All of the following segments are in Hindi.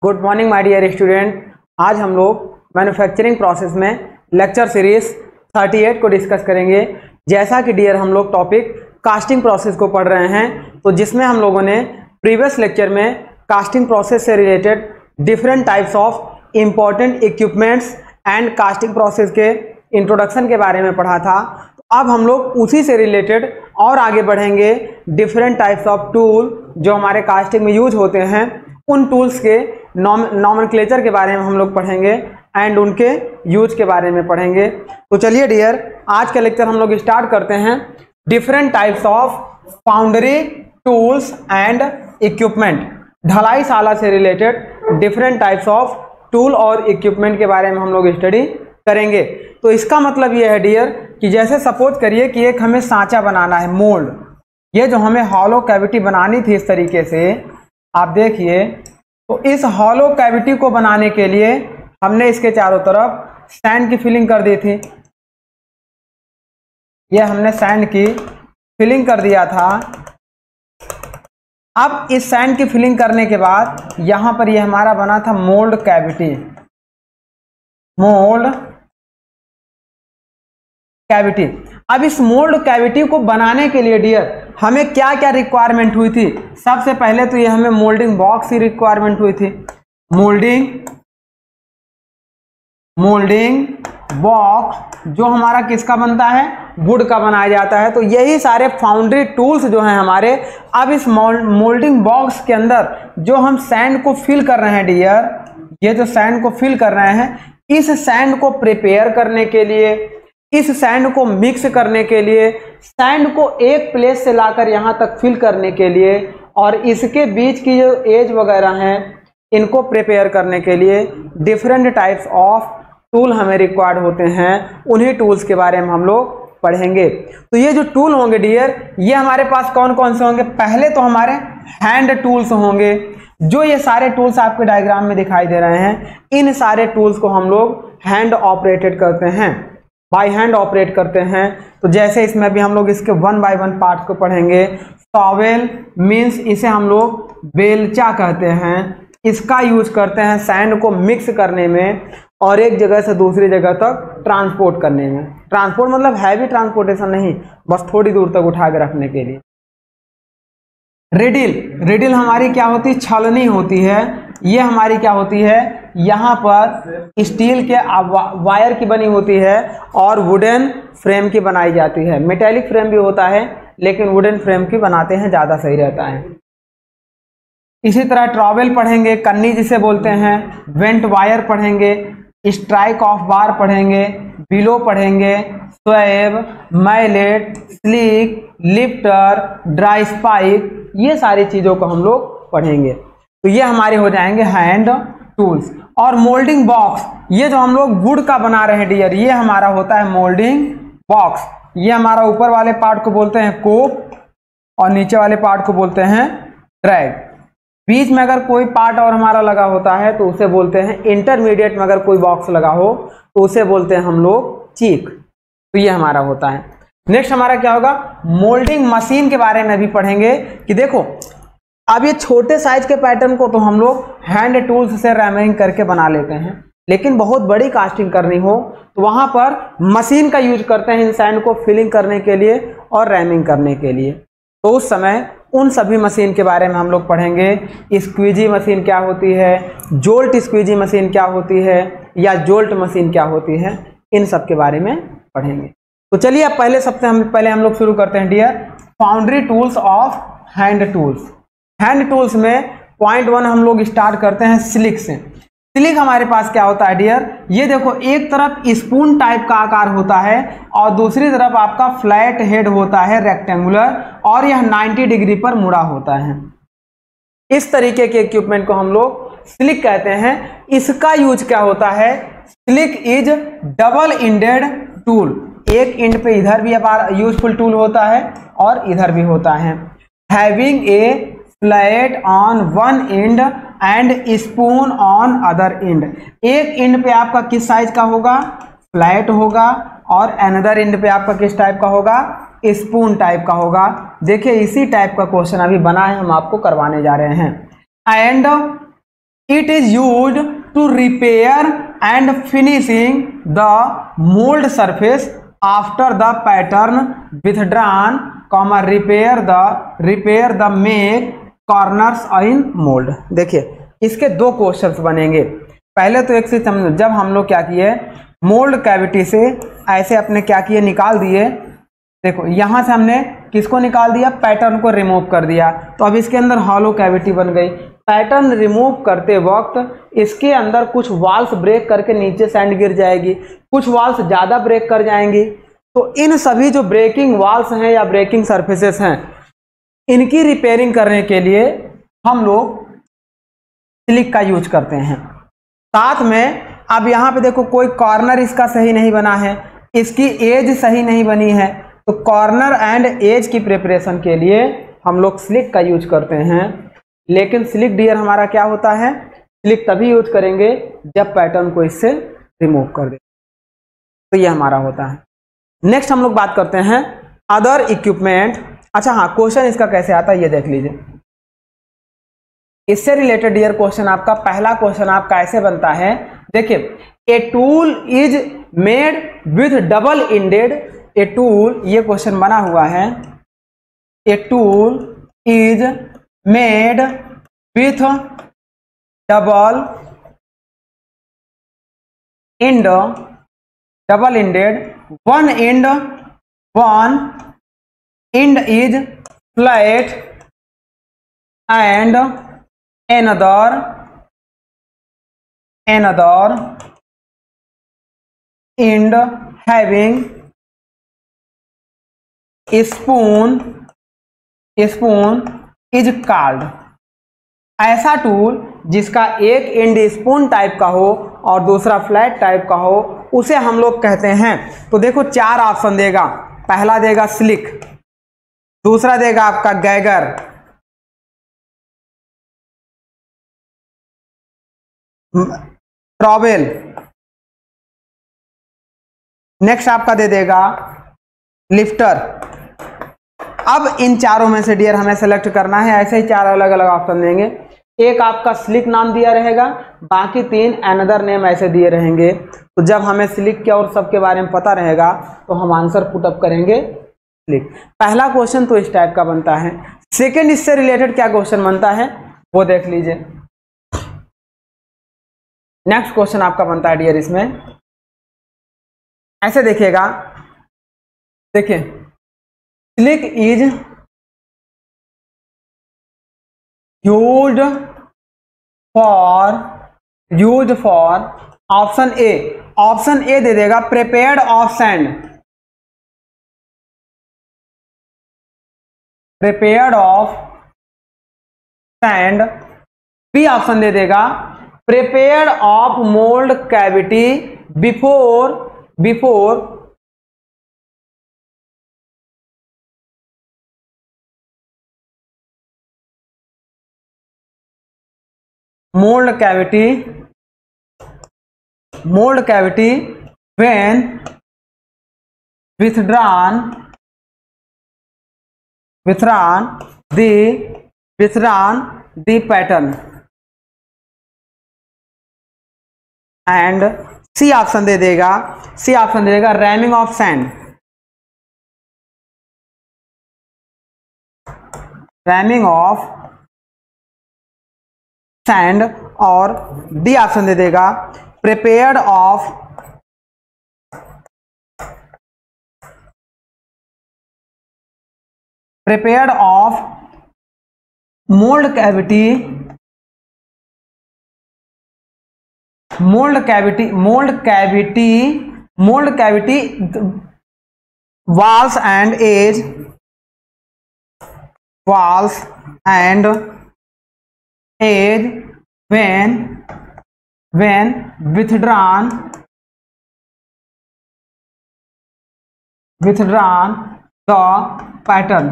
Good morning my dear student. आज हम लोग मैन्युफैक्चरिंग प्रोसेस में लेक्चर सीरीज 38 को डिस्कस करेंगे। जैसा कि डियर हम लोग टॉपिक कास्टिंग प्रोसेस को पढ़ रहे हैं, तो जिसमें हम लोगों ने प्रीवियस लेक्चर में कास्टिंग प्रोसेस से related different types of important equipments and casting process के इंट्रोडक्शन के बारे में पढ़ा था। तो अब हम लोग उसी से रिलेटेड और आगे बढ़ेंगे। डिफरेंट टाइप्स ऑफ टूल जो हमारे कास्टिंग में यूज होते हैं, उन टूल्स के नॉमेनक्लेचर के बारे में हम लोग पढ़ेंगे एंड उनके यूज के बारे में पढ़ेंगे। तो चलिए डियर, आज का लेक्चर हम लोग स्टार्ट करते हैं। Different types of foundry tools and equipment, ढलाई शाला से related different types of tool और इक्विपमेंट के बारे में हम लोग स्टडी करेंगे। तो इसका मतलब ये है डियर कि जैसे सपोज करिए कि एक हमें सांचा बनाना है, मोल्ड। ये जो हमें हॉलो कैविटी बनानी थी इस तरीके से, आप देखिए, तो इस हॉलो कैविटी को बनाने के लिए हमने इसके चारों तरफ सैंड की फिलिंग कर दी थी। ये हमने सैंड की फिलिंग कर दिया था। अब इस सैंड की फिलिंग करने के बाद यहां पर ये हमारा बना था मोल्ड कैविटी। Mould cavity. अब इस मोल्ड कैविटी को बनाने के लिए डियर हमें क्या क्या रिक्वायरमेंट हुई थी? सबसे पहले तो ये हमें मोल्डिंग बॉक्स की रिक्वायरमेंट हुई थी। मोल्डिंग बॉक्स जो हमारा किसका बनता है? वुड का बनाया जाता है। तो यही सारे फाउंड्री टूल्स जो हैं हमारे, अब इस मोल्डिंग बॉक्स के अंदर जो हम सैंड को फिल कर रहे हैं डियर, ये जो सैंड को फिल कर रहे हैं, इस सैंड को प्रिपेयर करने के लिए, इस सैंड को मिक्स करने के लिए, सैंड को एक प्लेस से लाकर यहां तक फिल करने के लिए, और इसके बीच की जो एज वगैरह हैं इनको प्रिपेयर करने के लिए डिफरेंट टाइप्स ऑफ टूल हमें रिक्वायर्ड होते हैं। उन्हीं टूल्स के बारे में हम लोग पढ़ेंगे। तो ये जो टूल होंगे डियर, ये हमारे पास कौन कौन से होंगे? पहले तो हमारे हैंड टूल्स होंगे। जो ये सारे टूल्स आपके डायग्राम में दिखाई दे रहे हैं, इन सारे टूल्स को हम लोग हैंड ऑपरेटेड करते हैं, बाय हैंड ऑपरेट करते हैं। तो जैसे इसमें भी हम लोग इसके वन बाय वन पार्ट को पढ़ेंगे। टॉवेल मीन्स इसे हम लोग बेलचा कहते हैं। इसका यूज करते हैं सैंड को मिक्स करने में और एक जगह से दूसरी जगह तक ट्रांसपोर्ट करने में। ट्रांसपोर्ट मतलब हैवी ट्रांसपोर्टेशन नहीं, बस थोड़ी दूर तक उठा के रखने के लिए। रिडिल हमारी क्या होती है? छलनी होती है। ये हमारी क्या होती है? यहाँ पर स्टील के वायर की बनी होती है और वुडन फ्रेम की बनाई जाती है। मेटेलिक फ्रेम भी होता है, लेकिन वुडन फ्रेम की बनाते हैं, ज़्यादा सही रहता है। इसी तरह ट्रॉवेल पढ़ेंगे, कन्नी जिसे बोलते हैं, वेंट वायर पढ़ेंगे, स्ट्राइक ऑफ बार पढ़ेंगे, बिलो पढ़ेंगे, swab, mallet, slick, lifter, dry spike, ये सारी चीज़ों को हम लोग पढ़ेंगे। तो ये हमारे हो जाएंगे हैंड टूल्स। और मोल्डिंग बॉक्स, ये जो हम लोग वुड का बना रहे हैं डियर, ये हमारा होता है मोल्डिंग बॉक्स। ये हमारा ऊपर वाले पार्ट को बोलते हैं कोप और नीचे वाले पार्ट को बोलते हैं ड्रैग। बीच में अगर कोई पार्ट और हमारा लगा होता है तो उसे बोलते हैं इंटरमीडिएट में अगर कोई बॉक्स लगा हो तो उसे बोलते हैं हम लोग चीक। तो ये हमारा होता है। नेक्स्ट हमारा क्या होगा? मोल्डिंग मशीन के बारे में भी पढ़ेंगे कि देखो, अब ये छोटे साइज के पैटर्न को तो हम लोग हैंड टूल्स से रैमिंग करके बना लेते हैं, लेकिन बहुत बड़ी कास्टिंग करनी हो तो वहां पर मशीन का यूज करते हैं इन सैंड को फिलिंग करने के लिए और रैमिंग करने के लिए। तो उस समय उन सभी मशीन के बारे में हम लोग पढ़ेंगे। स्क्वीजी मशीन क्या होती है, जोल्ट स्क्वीजी मशीन क्या होती है, या जोल्ट मशीन क्या होती है, इन सब के बारे में पढ़ेंगे। तो चलिए अब सबसे पहले हम लोग शुरू करते हैं dear, foundry tools of hand tools. Hand tools में पॉइंट 1 हम लोग स्टार्ट करते हैं स्लिक से। स्लिक हमारे पास क्या होता है डियर? ये देखो, एक तरफ स्पून टाइप का आकार होता है और दूसरी तरफ आपका फ्लैट हेड होता है, रेक्टेंगुलर, और यह 90 डिग्री पर मुड़ा होता है। इस तरीके के इक्विपमेंट को हम लोग स्लिक कहते हैं। इसका यूज क्या होता है? Slick is double ended tool. एक इंड पे इधर भी यूजफुल टूल होता है और इधर भी होता है। Having a flat on one and and spoon on other and. एक एंड पे आपका किस साइज का होगा? फ्लैट होगा, और अनदर एंड पे आपका किस टाइप का होगा? स्पून टाइप का होगा। देखिए, इसी टाइप का क्वेश्चन अभी बना है, हम आपको करवाने जा रहे हैं। And it is used to repair and finishing the mould surface after the pattern withdrawn, comma repair the make corners in mould. देखिए इसके दो क्वेश्चंस बनेंगे। पहले तो एक से समझो, जब हम लोग क्या किए मोल्ड कैविटी से ऐसे अपने क्या किए निकाल दिए, देखो यहां से हमने किसको निकाल दिया, पैटर्न को रिमूव कर दिया, तो अब इसके अंदर हॉलो कैविटी बन गई। पैटर्न रिमूव करते वक्त इसके अंदर कुछ वॉल्स ब्रेक करके नीचे सैंड गिर जाएगी, कुछ वॉल्स ज़्यादा ब्रेक कर जाएंगी। तो इन सभी जो ब्रेकिंग वॉल्स हैं या ब्रेकिंग सरफेसेस हैं, इनकी रिपेयरिंग करने के लिए हम लोग सिलिक का यूज करते हैं। साथ में अब यहाँ पे देखो कोई कॉर्नर इसका सही नहीं बना है, इसकी एज सही नहीं बनी है, तो कॉर्नर एंड एज की प्रिपरेशन के लिए हम लोग सिलिक का यूज करते हैं। लेकिन सिलिक डियर हमारा क्या होता है, सिलिक तभी यूज करेंगे जब पैटर्न को इससे रिमूव कर दे, तो ये हमारा होता है। नेक्स्ट हम लोग बात करते हैं अदर इक्विपमेंट। अच्छा हाँ, क्वेश्चन इसका कैसे आता है ये देख लीजिए। इससे रिलेटेड डियर क्वेश्चन आपका पहला क्वेश्चन आपका ऐसे बनता है, देखिए a tool is made with double ended, a tool, ये क्वेश्चन बना हुआ है, a tool is made with double ended, one end is flat and another end having spoon is called। ऐसा टूल जिसका एक एंड स्पून टाइप का हो और दूसरा फ्लैट टाइप का हो, उसे हम लोग कहते हैं। तो देखो चार ऑप्शन देगा, पहला देगा स्लिक, दूसरा देगा आपका गैगर, ट्रॉवेल, नेक्स्ट आपका दे देगा लिफ्टर। अब इन चारों में से डियर हमें सेलेक्ट करना है, ऐसे ही चार अलग अलग ऑप्शन देंगे। एक आपका स्लिक नाम दिया रहेगा, बाकी तीन अनदर नेम ऐसे दिए रहेंगे। तो जब हमें स्लिक के और सबके बारे में पता रहेगा तो हम आंसर पुटअप करेंगे स्लिक। पहला क्वेश्चन तो इस टाइप का बनता है। सेकंड इससे रिलेटेड क्या क्वेश्चन बनता है वो देख लीजिए। नेक्स्ट क्वेश्चन आपका बनता है डियर, इसमें ऐसे देखिएगा, देखिए slick is used for option A दे देगा prepared of sand, B option दे देगा prepared of mold cavity before mold cavity when withdrawn the pattern, and C option दे देगा रैमिंग ऑफ सैंड, और डी ऑप्शन दे देगा prepared of mold cavity walls and edge when withdrawn the pattern।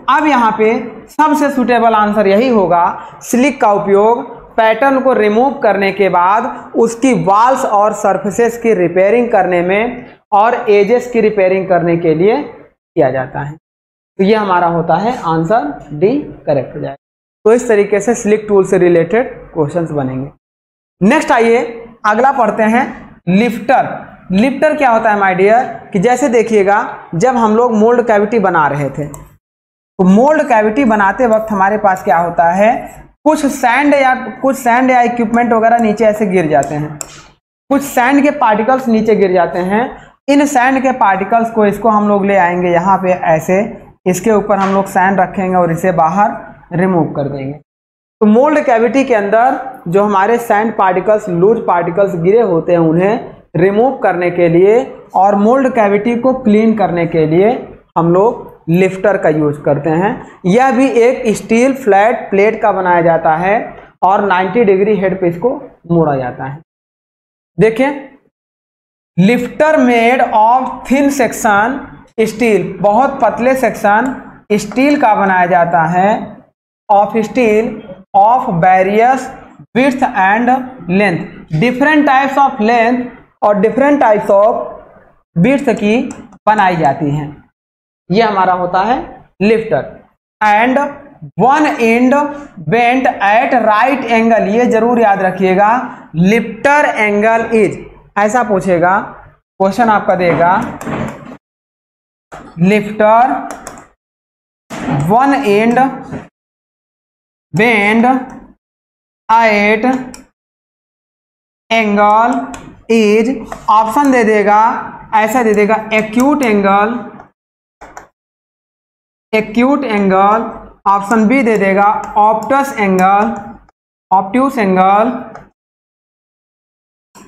अब यहाँ पे सबसे सुटेबल आंसर यही होगा, स्लिक का उपयोग पैटर्न को रिमूव करने के बाद उसकी वॉल्स और सरफेसेस की रिपेयरिंग करने में और एजेस की रिपेयरिंग करने के लिए किया जाता है। तो ये हमारा होता है आंसर डी करेक्ट हो जाएगा। तो इस तरीके से स्लिक टूल से रिलेटेड क्वेश्चंस बनेंगे। नेक्स्ट आइए अगला पढ़ते हैं लिफ्टर। लिफ्टर क्या होता है माय डियर, कि जैसे देखिएगा जब हम लोग मोल्ड कैविटी बना रहे थे तो मोल्ड कैविटी बनाते वक्त हमारे पास क्या होता है, कुछ सैंड या इक्विपमेंट वगैरह नीचे ऐसे गिर जाते हैं, कुछ सैंड के पार्टिकल्स नीचे गिर जाते हैं। इन सैंड के पार्टिकल्स को इसको हम लोग ले आएंगे यहाँ पे ऐसे, इसके ऊपर हम लोग सैंड रखेंगे और इसे बाहर रिमूव कर देंगे। तो मोल्ड कैविटी के अंदर जो हमारे सैंड पार्टिकल्स, लूज पार्टिकल्स गिरे होते हैं उन्हें रिमूव करने के लिए और मोल्ड कैविटी को क्लीन करने के लिए हम लोग लिफ्टर का यूज करते हैं। यह भी एक स्टील फ्लैट प्लेट का बनाया जाता है और 90 डिग्री हेड पे इसको मोड़ा जाता है। देखिए, lifter made of thin section steel, बहुत पतले सेक्शन स्टील का बनाया जाता है, of steel of various width and length, different types of length और डिफरेंट टाइप्स ऑफ विड्थ की बनाई जाती हैं। ये हमारा होता है lifter. And one end bent at right angle, ये जरूर याद रखिएगा, लिफ्टर एंगल इज, ऐसा पूछेगा क्वेश्चन आपका देगा, lifter one end bend at angle is, option दे देगा, ऐसा दे देगा, acute angle, acute angle, option B दे देगा obtuse angle, obtuse angle,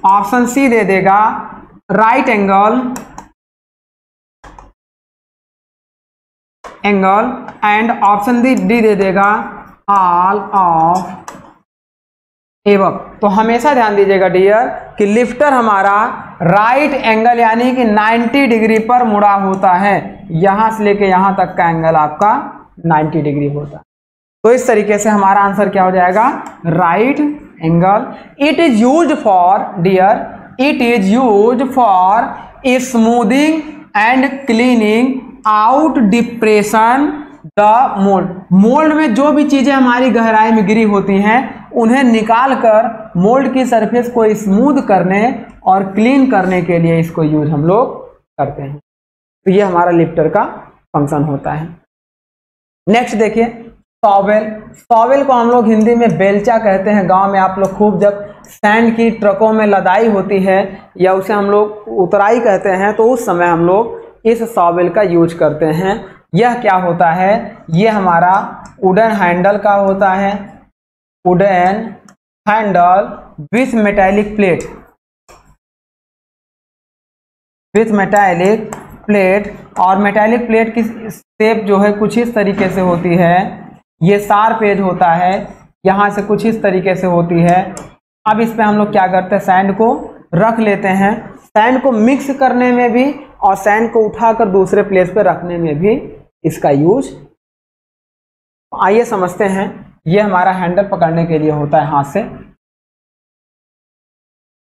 option C दे देगा right angle and option D दे देगा ऑल ऑफ एबव। तो हमेशा ध्यान दीजिएगा डियर कि लिफ्टर हमारा राइट एंगल यानी कि 90 डिग्री पर मुड़ा होता है, यहां से लेके यहां तक का एंगल आपका 90 डिग्री होता है। तो इस तरीके से हमारा आंसर क्या हो जाएगा, right angle. It is used for dear, it is used for smoothing and cleaning out depression the mould. Mould में जो भी चीजें हमारी गहराई में गिरी होती हैं उन्हें निकाल कर मोल्ड की सरफेस को स्मूथ करने और क्लीन करने के लिए इसको यूज हम लोग करते हैं। तो ये हमारा लिफ्टर का फंक्शन होता है। नेक्स्ट देखिए सॉवेल। सॉवेल को हम लोग हिंदी में बेलचा कहते हैं। गांव में आप लोग खूब जब सैंड की ट्रकों में लदाई होती है या उसे हम लोग उतराई कहते हैं तो उस समय हम लोग इस सॉवेल का यूज करते हैं। यह क्या होता है, यह हमारा वुडन हैंडल का होता है, wooden handle with metallic plate, with metallic plate. और मेटालिक प्लेट की शेप जो है कुछ इस तरीके से होती है, ये शार्प एज होता है, यहाँ से कुछ इस तरीके से होती है। अब इस पे हम लोग क्या करते हैं, सैंड को रख लेते हैं। सैंड को मिक्स करने में भी और सैंड को उठाकर दूसरे प्लेस पे रखने में भी इसका यूज। आइए समझते हैं। ये हमारा हैंडल पकड़ने के लिए होता है हाथ से,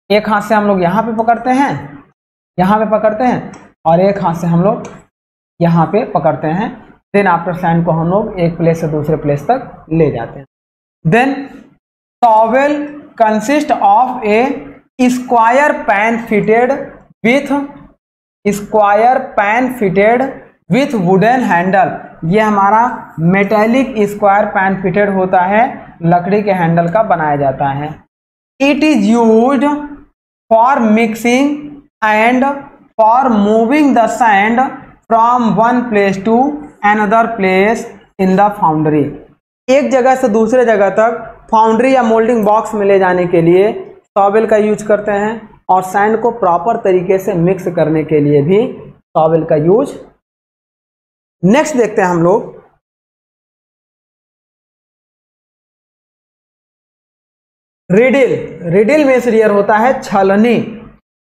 एक हाथ से हम लोग यहाँ पे पकड़ते हैं, यहाँ पे पकड़ते हैं, और एक हाथ से हम लोग यहाँ पे पकड़ते हैं। देन आफ्टर सैंड को हम लोग एक प्लेस से दूसरे प्लेस तक ले जाते हैं। Then trowel consist of a square pan fitted with wooden handle. ये हमारा मेटेलिक स्क्वायर पैन फिटेड होता है, लकड़ी के हैंडल का बनाया जाता है। It is used for mixing and for moving the sand from one place to another place in the foundry. एक जगह से दूसरे जगह तक फाउंड्री या मोल्डिंग बॉक्स में ले जाने के लिए टॉवेल का यूज करते हैं, और सैंड को प्रॉपर तरीके से मिक्स करने के लिए भी टॉवेल का यूज। नेक्स्ट देखते हैं हम लोग रिडिल। रिडिल में डियर होता है छलनी।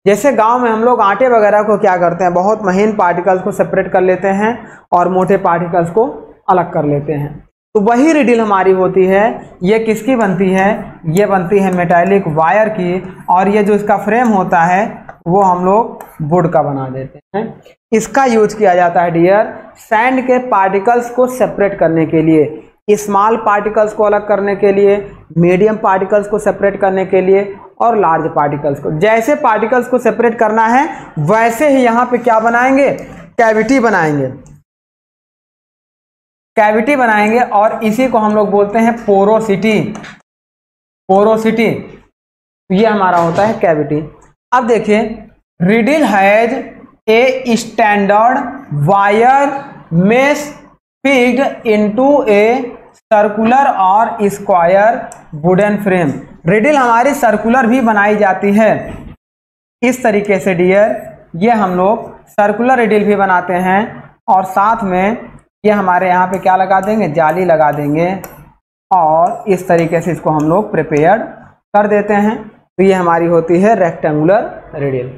जैसे गांव में हम लोग आटे वगैरह को क्या करते हैं, बहुत महीन पार्टिकल्स को सेपरेट कर लेते हैं और मोटे पार्टिकल्स को अलग कर लेते हैं, तो वही रिडिल हमारी होती है। ये किसकी बनती है, ये बनती है मेटालिक वायर की, और ये जो इसका फ्रेम होता है वो हम लोग वुड का बना देते हैं। इसका यूज किया जाता है डियर सैंड के पार्टिकल्स को सेपरेट करने के लिए। स्मॉल पार्टिकल्स को अलग करने के लिए, मीडियम पार्टिकल्स को सेपरेट करने के लिए और लार्ज पार्टिकल्स को। जैसे पार्टिकल्स को सेपरेट करना है वैसे ही यहाँ पे क्या बनाएंगे, कैविटी बनाएंगे, कैविटी बनाएंगे और इसी को हम लोग बोलते हैं पोरोसिटी। पोरोसिटी ये हमारा होता है कैविटी। अब देखिए, riddle has a standard wire mesh fixed into a circular और स्क्वायर वुडन फ्रेम। रिडल हमारी सर्कुलर भी बनाई जाती है इस तरीके से डियर, ये हम लोग सर्कुलर रिडल भी बनाते हैं और साथ में ये हमारे यहाँ पे क्या लगा देंगे, जाली लगा देंगे और इस तरीके से इसको हम लोग प्रिपेयर कर देते हैं। तो ये हमारी होती है रेक्टेंगुलर रिडल।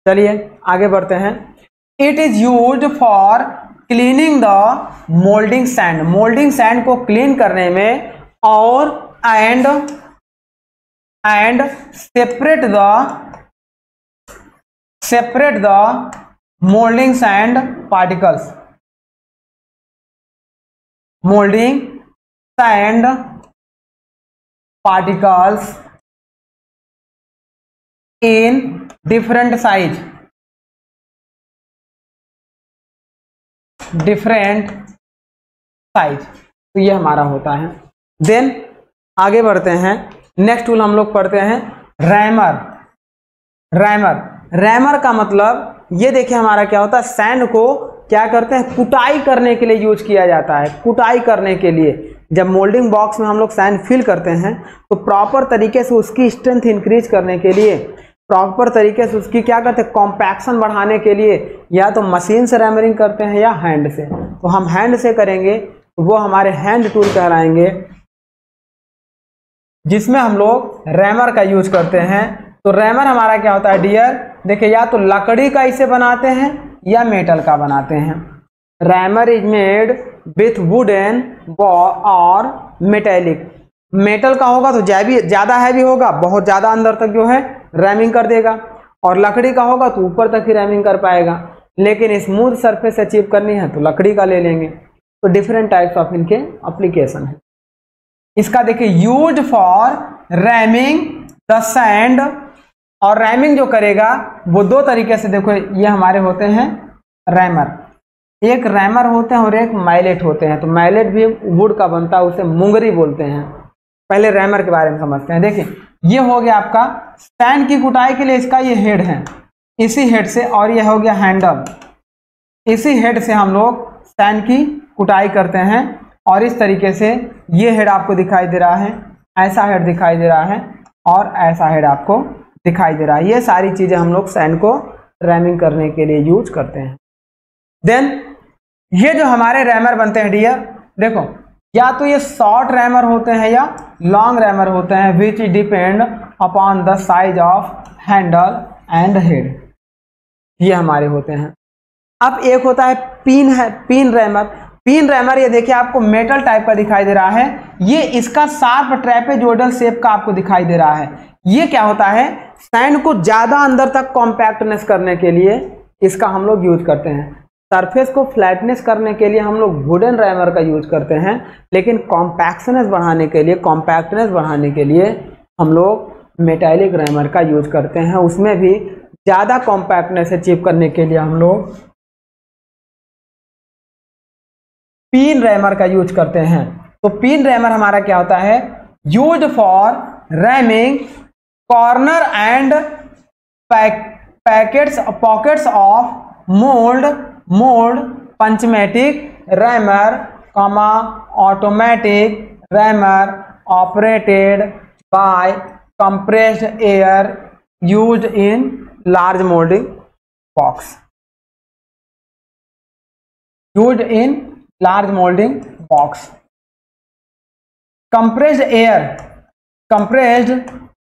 चलिए आगे बढ़ते हैं। It is used for cleaning the moulding sand. Moulding sand को क्लीन करने में और and separate the moulding sand particles. Moulding sand particles in different size, तो ये हमारा होता है। देन आगे बढ़ते हैं, नेक्स्ट टूल हम लोग पढ़ते हैं रैमर। रैमर का मतलब ये देखिए हमारा क्या होता है, सैंड को क्या करते हैं, कुटाई करने के लिए यूज किया जाता है। कुटाई करने के लिए जब मोल्डिंग बॉक्स में हम लोग सैंड फिल करते हैं तो प्रॉपर तरीके से उसकी स्ट्रेंथ इंक्रीज करने के लिए, प्रॉपर तरीके से उसकी क्या करते हैं, कॉम्पैक्शन बढ़ाने के लिए या तो मशीन से रैमरिंग करते हैं या हैंड से। तो हम हैंड से करेंगे तो वो हमारे हैंड टूल कहलाएंगे, जिसमें हम लोग रैमर का यूज करते हैं। तो रैमर हमारा क्या होता है डियर, देखिए या तो लकड़ी का इसे बनाते हैं या मेटल का बनाते हैं। Rammer is made with wooden और मेटेलिक। मेटल का होगा तो ज्यादा हैवी होगा, बहुत ज्यादा अंदर तक जो है रैमिंग कर देगा, और लकड़ी का होगा तो ऊपर तक ही रैमिंग कर पाएगा। लेकिन स्मूथ सरफेस अचीव करनी है तो लकड़ी का ले लेंगे। तो डिफरेंट टाइप्स ऑफ इनके एप्लीकेशन है। इसका देखिए use for rhyming the sand, और रैमिंग जो करेगा वो दो तरीके से, देखो ये हमारे होते हैं रैमर, एक रैमर होते हैं और एक माइलेट होते हैं। तो माइलेट भी वुड का बनता है, उसे मुंगरी बोलते हैं। पहले रैमर के बारे में समझते हैं। देखिए ये हो गया आपका सैंड की कुटाई के लिए, इसका ये हेड है, इसी हेड से, और ये हो गया हैंडल, इसी हेड से हम लोग सैंड की कुटाई करते हैं। और इस तरीके से ये हेड आपको दिखाई दे रहा है, ऐसा हेड दिखाई दे रहा है और ऐसा हेड आपको दिखाई दे रहा है। ये सारी चीजें हम लोग सैंड को रैमिंग करने के लिए यूज करते हैं। देन ये जो हमारे रैमर बनते हैं डियर, देखो या तो ये शॉर्ट रैमर होते हैं या लॉन्ग रैमर होते हैं, विच depend upon the size of Henle and head. ये हमारे होते हैं। अब एक होता है पिन रैमर। पिन रैमर ये देखिए आपको मेटल टाइप का दिखाई दे रहा है, ये इसका शार्प ट्रेपेजोइडल शेप का आपको दिखाई दे रहा है। ये क्या होता है, सैंड को ज्यादा अंदर तक कॉम्पैक्टनेस करने के लिए इसका हम लोग यूज करते हैं। सरफेस को फ्लैटनेस करने के लिए हम लोग वुडन रैमर का यूज करते हैं, लेकिन कॉम्पैक्टनेस बढ़ाने के लिए हम लोग मेटालिक रैमर का यूज करते हैं। उसमें भी ज्यादा कॉम्पैक्टनेस अचीव करने के लिए हम लोग पिन रैमर का यूज करते हैं। तो पिन रैमर हमारा क्या होता है, use for ramming corner and pockets of mold pneumatic rammer, automatic rammer operated by compressed air used in large molding box. Compressed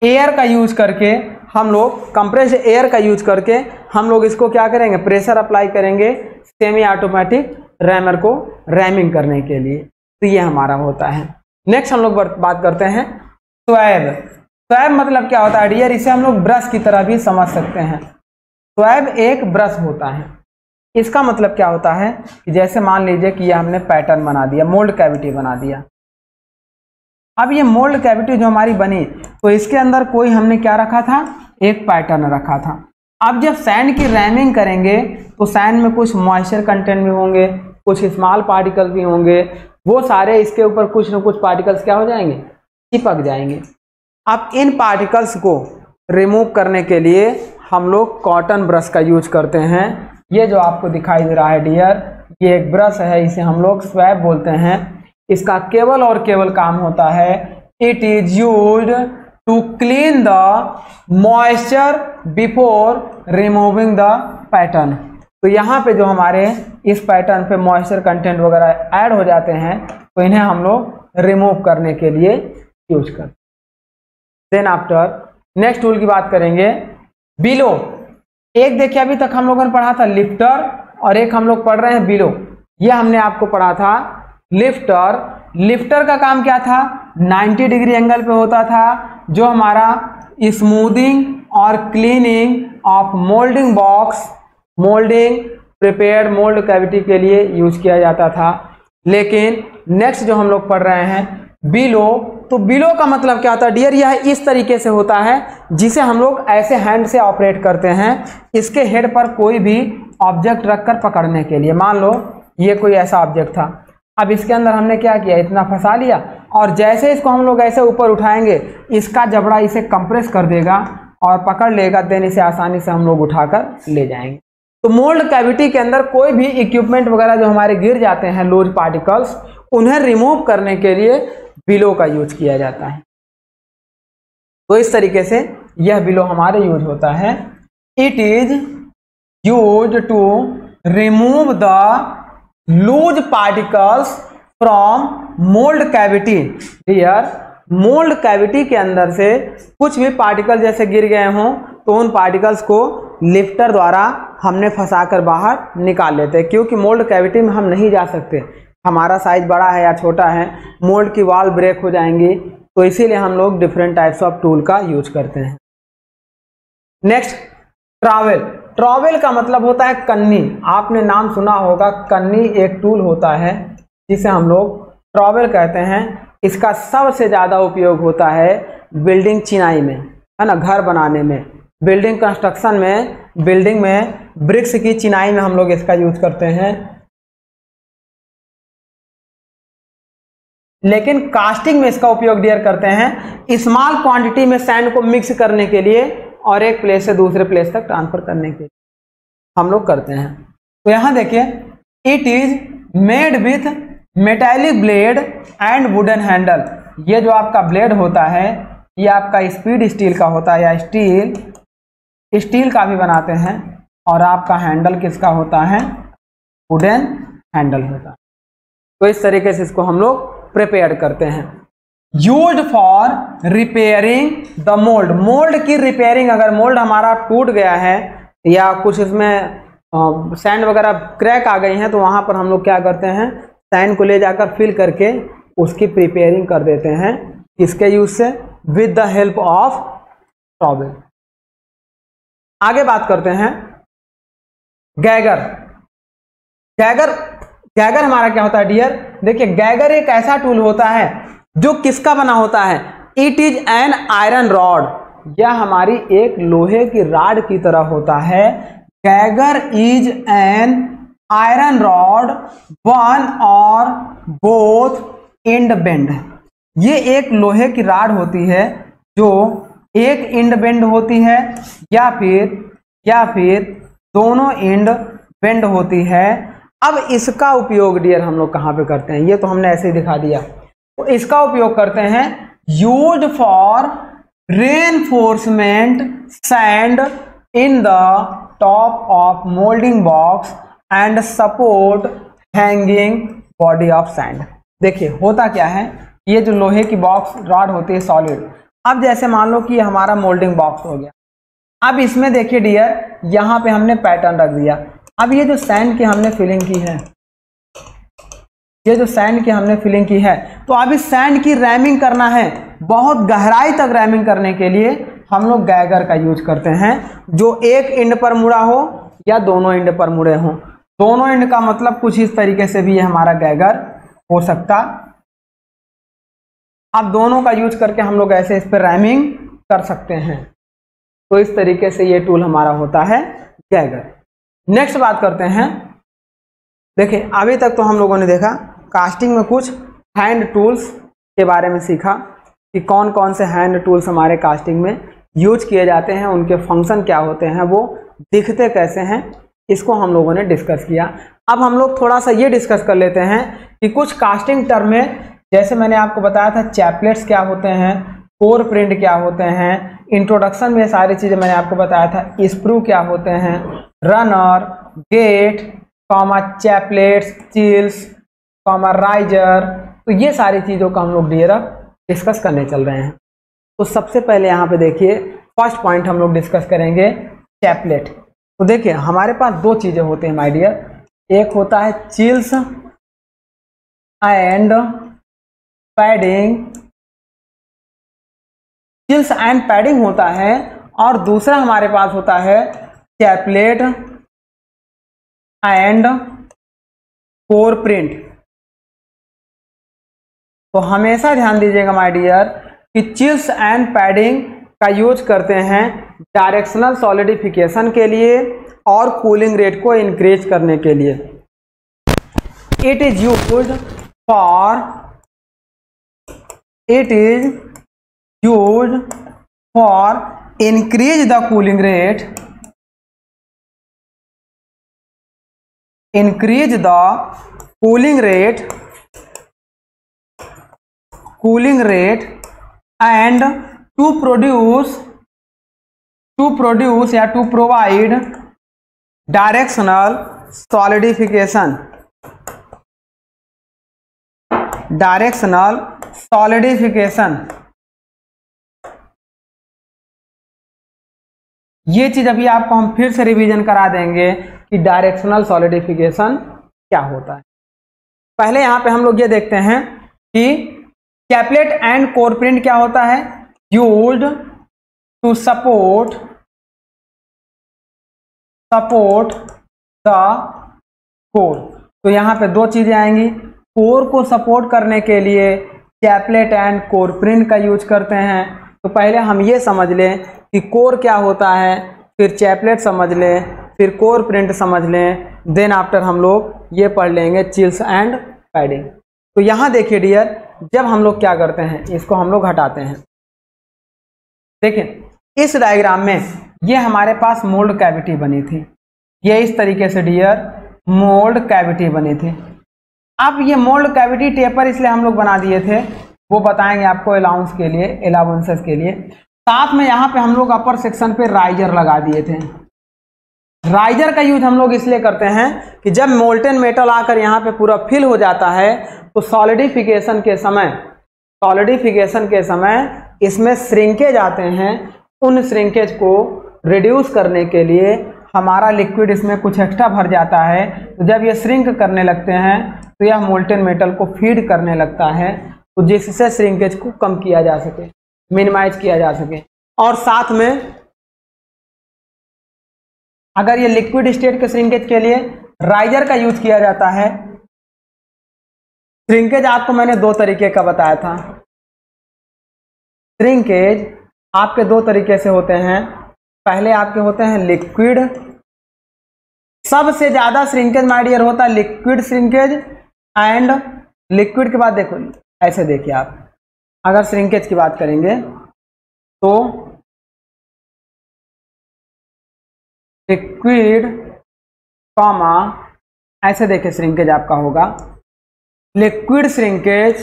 air का यूज करके हम लोग इसको क्या करेंगे, प्रेशर अप्लाई करेंगे सेमी ऑटोमेटिक रैमर को रैमिंग करने के लिए। तो ये हमारा होता है। नेक्स्ट हम लोग बात करते हैं स्वैब मतलब क्या होता है डियर, इसे हम लोग ब्रश की तरह भी समझ सकते हैं। स्वैब एक ब्रश होता है, इसका मतलब क्या होता है कि जैसे मान लीजिए कि ये हमने पैटर्न बना दिया, मोल्ड कैविटी बना दिया। अब ये मोल्ड कैविटी जो हमारी बनी, तो इसके अंदर कोई हमने क्या रखा था, एक पैटर्न रखा था। अब जब सैंड की रैमिंग करेंगे तो सैंड में कुछ मॉइस्चर कंटेंट भी होंगे, कुछ स्मॉल पार्टिकल भी होंगे, वो सारे इसके ऊपर कुछ न कुछ पार्टिकल्स क्या हो जाएंगे, चिपक जाएंगे। अब इन पार्टिकल्स को रिमूव करने के लिए हम लोग कॉटन ब्रश का यूज करते हैं। ये जो आपको दिखाई दे रहा है डियर, ये एक ब्रश है, इसे हम लोग स्वैब बोलते हैं। इसका केवल और केवल काम होता है, it is used to clean the moisture before removing the pattern. तो यहाँ पे जो हमारे इस पैटर्न पे मॉइस्चर कंटेंट वगैरह ऐड हो जाते हैं, तो इन्हें हम लोग रिमूव करने के लिए यूज करते हैं। देन आफ्टर नेक्स्ट टूल की बात करेंगे, बिलो। एक देखिए अभी तक हम लोगों ने पढ़ा था लिफ्टर, और एक हम लोग पढ़ रहे हैं बिलो। ये हमने आपको पढ़ा था लिफ्टर। लिफ्टर का काम क्या था, 90 डिग्री एंगल पे होता था, जो हमारा स्मूदिंग और cleaning of moulding box, moulding prepared mould cavity के लिए यूज किया जाता था। लेकिन नेक्स्ट जो हम लोग पढ़ रहे हैं बिलो, तो बिलो का मतलब क्या होता है डियर, यह इस तरीके से होता है जिसे हम लोग ऐसे हैंड से ऑपरेट करते हैं, इसके हेड पर कोई भी ऑब्जेक्ट रखकर पकड़ने के लिए। मान लो ये कोई ऐसा ऑब्जेक्ट था, अब इसके अंदर हमने क्या किया, इतना फंसा लिया, और जैसे इसको हम लोग ऐसे ऊपर उठाएंगे, इसका जबड़ा इसे कंप्रेस कर देगा और पकड़ लेगा, देन इसे आसानी से हम लोग उठाकर ले जाएंगे। तो मोल्ड कैविटी के अंदर कोई भी इक्विपमेंट वगैरह जो हमारे गिर जाते हैं, लूज पार्टिकल्स, उन्हें रिमूव करने के लिए बिलो का यूज किया जाता है। तो इस तरीके से यह बिलो हमारे यूज होता है। It is use to remove the loose particles from mould cavity. Dear, mould cavity के अंदर से कुछ भी पार्टिकल जैसे गिर गए हों, तो उन पार्टिकल्स को लिफ्टर द्वारा हमने फंसाकर बाहर निकाल लेते हैं, क्योंकि मोल्ड कैविटी में हम नहीं जा सकते, हमारा साइज बड़ा है या छोटा है, मोल्ड की वॉल ब्रेक हो जाएंगी, तो इसीलिए हम लोग डिफरेंट टाइप्स ऑफ टूल का यूज करते हैं। Next, trowel. ट्रॉवेल का मतलब होता है कन्नी। आपने नाम सुना होगा, कन्नी एक टूल होता है जिसे हम लोग ट्रॉवेल कहते हैं। इसका सबसे ज़्यादा उपयोग होता है बिल्डिंग चिनाई में, है ना, घर बनाने में, बिल्डिंग कंस्ट्रक्शन में, बिल्डिंग में ब्रिक्स की चिनाई में हम लोग इसका यूज करते हैं। लेकिन कास्टिंग में इसका उपयोग डियर करते हैं स्मॉल क्वांटिटी में सैंड को मिक्स करने के लिए और एक प्लेस से दूसरे प्लेस तक ट्रांसफर करने के लिए हम लोग करते हैं। तो यहां देखिए, it is made with metallic blade and wooden handle. ये जो आपका ब्लेड होता है, ये आपका स्पीड स्टील का होता है, या स्टील का भी बनाते हैं, और आपका हैंडल किसका होता है, वुडन हैंडल होता है। तो इस तरीके से इसको हम लोग प्रिपेयर करते हैं। Used for repairing the mould. Mould की रिपेयरिंग, अगर मोल्ड हमारा टूट गया है या कुछ इसमें सैंड वगैरह क्रैक आ गई हैं, तो वहां पर हम लोग क्या करते हैं, सैंड को ले जाकर फिल करके उसकी प्रिपेयरिंग कर देते हैं। इसके यूज से with the help of trowel. आगे बात करते हैं गैगर। गैगर हमारा क्या होता है डियर, देखिए गैगर एक ऐसा टूल होता है जो किसका बना होता है, it is an iron rod. यह हमारी एक लोहे की राड की तरह होता है। Gagger is an iron rod, one or both end bend. ये एक लोहे की राड होती है जो एक एंड बेंड होती है, या फिर दोनों एंड बेंड होती है। अब इसका उपयोग डियर हम लोग कहाँ पे करते हैं, ये तो हमने ऐसे ही दिखा दिया। तो इसका उपयोग करते हैं used for reinforcement sand in the top of moulding box and support hanging body of sand. देखिए होता क्या है, ये जो लोहे की बॉक्स रॉड होती है सॉलिड, अब जैसे मान लो कि ये हमारा मोल्डिंग बॉक्स हो गया। अब इसमें देखिए डियर, यहाँ पे हमने पैटर्न रख दिया। अब ये जो सैंड की हमने फिलिंग की है, तो अब इस सैंड की रैमिंग करना है, बहुत गहराई तक रैमिंग करने के लिए हम लोग गैगर का यूज करते हैं, जो एक एंड पर मुड़ा हो या दोनों एंड पर मुड़े हों। दोनों एंड का मतलब कुछ इस तरीके से भी ये हमारा गैगर हो सकता। अब दोनों का यूज करके हम लोग ऐसे इस पर राइमिंग कर सकते हैं। तो इस तरीके से ये टूल हमारा होता है गैगर। नेक्स्ट बात करते हैं। देखिए अभी तक तो हम लोगों ने देखा कास्टिंग में कुछ हैंड टूल्स के बारे में सीखा कि कौन कौन से हैंड टूल्स हमारे कास्टिंग में यूज किए जाते हैं, उनके फंक्शन क्या होते हैं, वो दिखते कैसे हैं, इसको हम लोगों ने डिस्कस किया। अब हम लोग थोड़ा सा ये डिस्कस कर लेते हैं कि कुछ कास्टिंग टर्म में, जैसे मैंने आपको बताया था चैपलेट्स क्या होते हैं, कोर प्रिंट क्या होते हैं, इंट्रोडक्शन में सारी चीज़ें मैंने आपको बताया था, स्प्रू क्या होते हैं, runner, gate, comma chaplets, chills, comma riser, तो ये सारी चीज़ों का हम लोग डिस्कस करने चल रहे हैं। तो सबसे पहले यहाँ पे देखिए फर्स्ट पॉइंट हम लोग डिस्कस करेंगे चैपलेट। तो देखिए हमारे पास दो चीज़ें होते हैं माय डियर, एक होता है chills and padding, chills and padding होता है, और दूसरा हमारे पास होता है चैपलेट एंड कोर प्रिंट। तो हमेशा ध्यान दीजिएगा माय डियर कि चिल्स एंड पैडिंग का यूज करते हैं डायरेक्शनल सॉलिडिफिकेशन के लिए और कूलिंग रेट को इंक्रीज करने के लिए। It is used for increase the cooling rate, cooling rate and to produce या to provide directional solidification, ये चीज अभी आपको हम फिर से रिवीजन करा देंगे कि डायरेक्शनल सॉलिडिफिकेशन क्या होता है। पहले यहां पे हम लोग ये देखते हैं कि चैपलेट एंड कोर प्रिंट क्या होता है, used to support the core. तो यहाँ पे दो चीजें आएंगी, कोर को सपोर्ट करने के लिए चैपलेट एंड कोर प्रिंट का यूज करते हैं। तो पहले हम ये समझ लें कि कोर क्या होता है, फिर चैपलेट समझ लें, फिर कोर प्रिंट समझ लें, देन आफ्टर हम लोग ये पढ़ लेंगे चिल्स एंड पैडिंग। तो यहाँ देखिए डियर, जब हम लोग क्या करते हैं, इसको हम लोग हटाते हैं। देखिए इस डायग्राम में ये हमारे पास मोल्ड कैविटी बनी थी, ये इस तरीके से डियर मोल्ड कैविटी बनी थी। अब ये मोल्ड कैविटी टेपर इसलिए हम लोग बना दिए थे, वो बताएंगे आपको अलाउंसेस के लिए। साथ में यहाँ पे हम लोग अपर सेक्शन पे राइजर लगा दिए थे। राइजर का यूज हम लोग इसलिए करते हैं कि जब मोल्टेन मेटल आकर यहाँ पे पूरा फिल हो जाता है तो सॉलिडिफिकेशन के समय इसमें श्रिंकेज आते हैं। उन श्रिंकेज को रिड्यूस करने के लिए हमारा लिक्विड इसमें कुछ एक्स्ट्रा भर जाता है। तो जब ये श्रिंक करने लगते हैं तो यह मोल्टेन मेटल को फीड करने लगता है, तो जिससे श्रिंकेज को कम किया जा सके, मिनिमाइज किया जा सके। और साथ में अगर ये लिक्विड स्टेट के श्रिंकेज के लिए राइजर का यूज किया जाता है। श्रिंकेज आपको मैंने दो तरीके का बताया था। श्रिंकेज आपके दो तरीके से होते हैं। पहले आपके होते हैं लिक्विड, सबसे ज्यादा श्रिंकेज माय डियर होता है लिक्विड श्रिंकेज। एंड लिक्विड के बाद देखो ऐसे देखिए, आप अगर श्रिंकेज की बात करेंगे तो लिक्विड कॉमा ऐसे देखिए श्रिंकेज आपका होगा लिक्विड श्रिंकेज,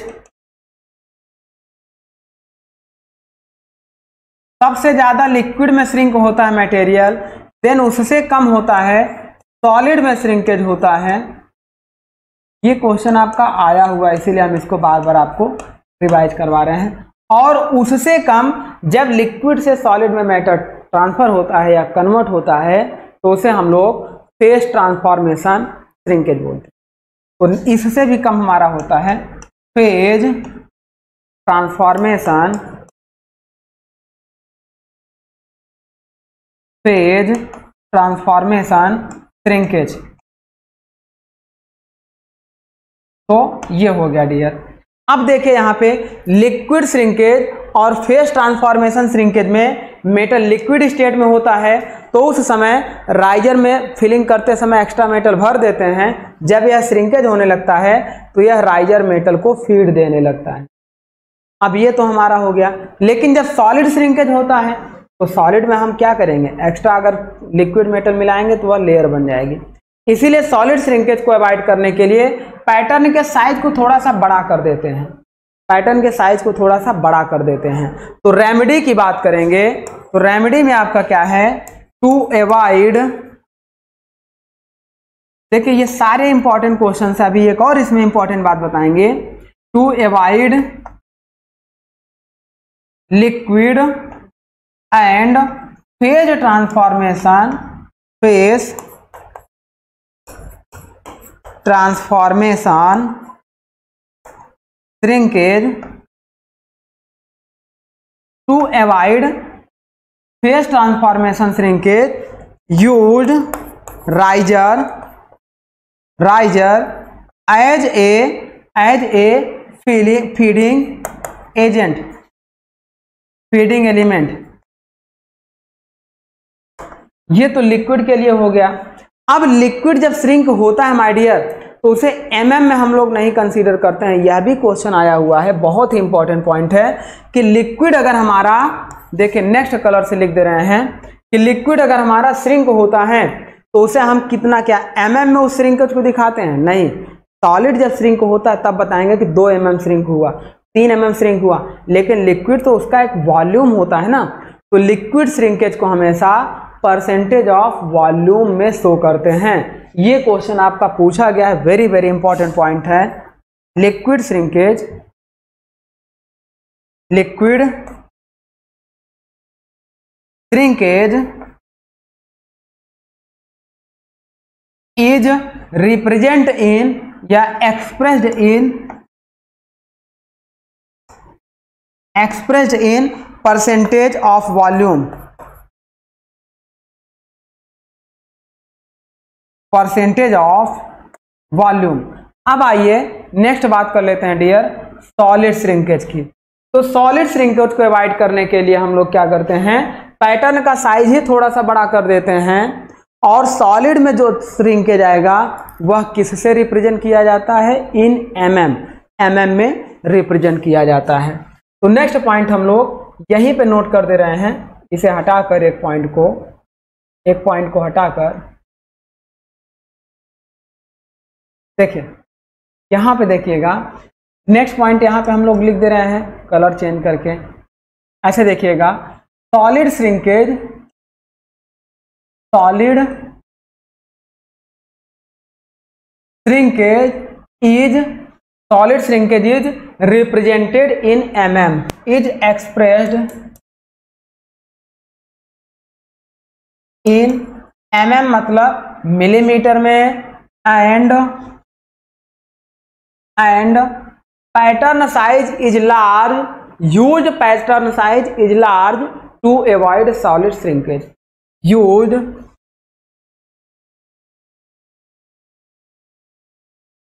सबसे ज्यादा लिक्विड में श्रिंक होता है मटेरियल, देन उससे कम होता है सॉलिड में श्रिंकेज होता है। ये क्वेश्चन आपका आया हुआ है, इसीलिए हम इसको बार बार आपको रिवाइज करवा रहे हैं। और उससे कम जब लिक्विड से सॉलिड में मैटर ट्रांसफर होता है या कन्वर्ट होता है तो उसे हम लोग फेज ट्रांसफॉर्मेशन श्रिंकेज बोलते हैं। तो इससे भी कम हमारा होता है फेज ट्रांसफॉर्मेशन श्रिंकेज। तो ये हो गया डियर। अब देखिए यहाँ पे लिक्विड श्रिंकेज और फेज ट्रांसफॉर्मेशन श्रिंकेज में मेटल लिक्विड स्टेट में होता है तो उस समय राइजर में फिलिंग करते समय एक्स्ट्रा मेटल भर देते हैं। जब यह श्रिंकेज होने लगता है तो यह राइजर मेटल को फीड देने लगता है। अब ये तो हमारा हो गया। लेकिन जब सॉलिड श्रिंकेज होता है तो सॉलिड में हम क्या करेंगे, एक्स्ट्रा अगर लिक्विड मेटल मिलाएंगे तो वह लेयर बन जाएगी। इसीलिए सॉलिड श्रिंकेज को अवॉइड करने के लिए पैटर्न के साइज को थोड़ा सा बड़ा कर देते हैं, पैटर्न के साइज को थोड़ा सा बड़ा कर देते हैं। तो रेमेडी की बात करेंगे तो रेमेडी में आपका क्या है, टू अवॉइड, देखिए ये सारे इंपॉर्टेंट क्वेश्चन है। अभी एक और इसमें इंपॉर्टेंट बात बताएंगे, to avoid liquid and phase transformation, phase transformation shrinkage, to avoid phase transformation shrinkage used riser as a feeding agent, feeding element. ये तो लिक्विड के लिए हो गया। अब लिक्विड जब श्रिंक होता है माय डियर तो उसे एमएम में हम लोग नहीं कंसीडर करते हैं। यह भी क्वेश्चन आया हुआ है, बहुत ही इंपॉर्टेंट पॉइंट है कि लिक्विड अगर हमारा, देखिए नेक्स्ट कलर से लिख दे रहे हैं कि लिक्विड अगर हमारा श्रिंक होता है तो उसे हम कितना, क्या एमएम में उस श्रिंकेज को दिखाते हैं? नहीं। सॉलिड जब श्रिंक होता है तब बताएंगे कि 2 mm श्रिंक हुआ, 3 mm श्रिंक हुआ। लेकिन लिक्विड तो उसका एक वॉल्यूम होता है ना, तो लिक्विड श्रिंकेज को हमेशा परसेंटेज ऑफ वॉल्यूम में शो करते हैं। ये क्वेश्चन आपका पूछा गया है, वेरी वेरी इंपॉर्टेंट पॉइंट है। Liquid shrinkage, liquid shrinkage is represent in या expressed in percentage of volume, percentage of volume. अब आइए नेक्स्ट बात कर लेते हैं डियर सॉलिड श्रिंकेज की। तो सॉलिड श्रिंकेज को अवॉइड करने के लिए हम लोग क्या करते हैं, पैटर्न का साइज ही थोड़ा सा बड़ा कर देते हैं और सॉलिड में जो श्रिंकेज आएगा वह किससे रिप्रेजेंट किया जाता है, इन एमएम में रिप्रेजेंट किया जाता है। तो नेक्स्ट पॉइंट हम लोग यहीं पे नोट कर दे रहे हैं, इसे हटाकर एक पॉइंट को हटाकर देखिए यहां पे देखिएगा नेक्स्ट पॉइंट यहां पे हम लोग लिख दे रहे हैं कलर चेंज करके। ऐसे देखिएगा solid shrinkage is represented in mm, is expressed in mm मतलब मिलीमीटर में, and pattern size is large, use pattern size is large to avoid solid shrinkage, use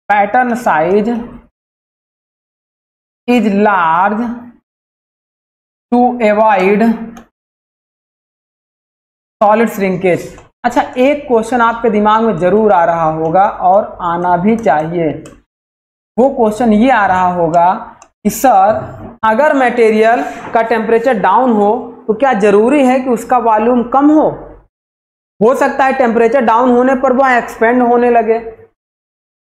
pattern size is large to avoid solid shrinkage. अच्छा, एक क्वेश्चन आपके दिमाग में जरूर आ रहा होगा और आना भी चाहिए। वो क्वेश्चन ये आ रहा होगा कि सर अगर मटेरियल का टेम्परेचर डाउन हो तो क्या जरूरी है कि उसका वॉल्यूम कम हो सकता है टेम्परेचर डाउन होने पर वह एक्सपेंड होने लगे।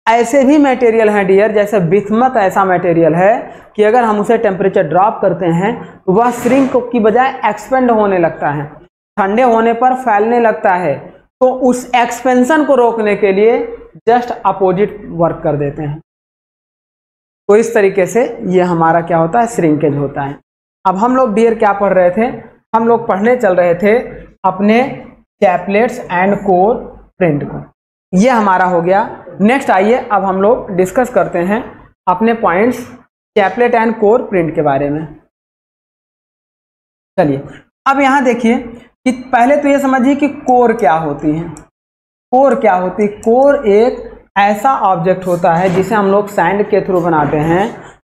ऐसे भी मटेरियल हैं डियर, जैसे बिस्मथ ऐसा मटेरियल है कि अगर हम उसे टेम्परेचर ड्रॉप करते हैं तो वह श्रिंक की बजाय एक्सपेंड होने लगता है, ठंडे होने पर फैलने लगता है। तो उस एक्सपेंशन को रोकने के लिए जस्ट अपोजिट वर्क कर देते हैं। तो इस तरीके से ये हमारा क्या होता है, श्रिंकेज होता है। अब हम लोग डियर क्या पढ़ रहे थे, हम लोग पढ़ने चल रहे थे अपने चैपलेट्स एंड कोर प्रिंट को। ये हमारा हो गया। नेक्स्ट आइए अब हम लोग डिस्कस करते हैं अपने points chaplet and core print के बारे में। चलिए अब यहाँ देखिए कि पहले तो ये समझिए कि कोर क्या होती है। कोर क्या होती है, कोर एक ऐसा ऑब्जेक्ट होता है जिसे हम लोग सैंड के थ्रू बनाते हैं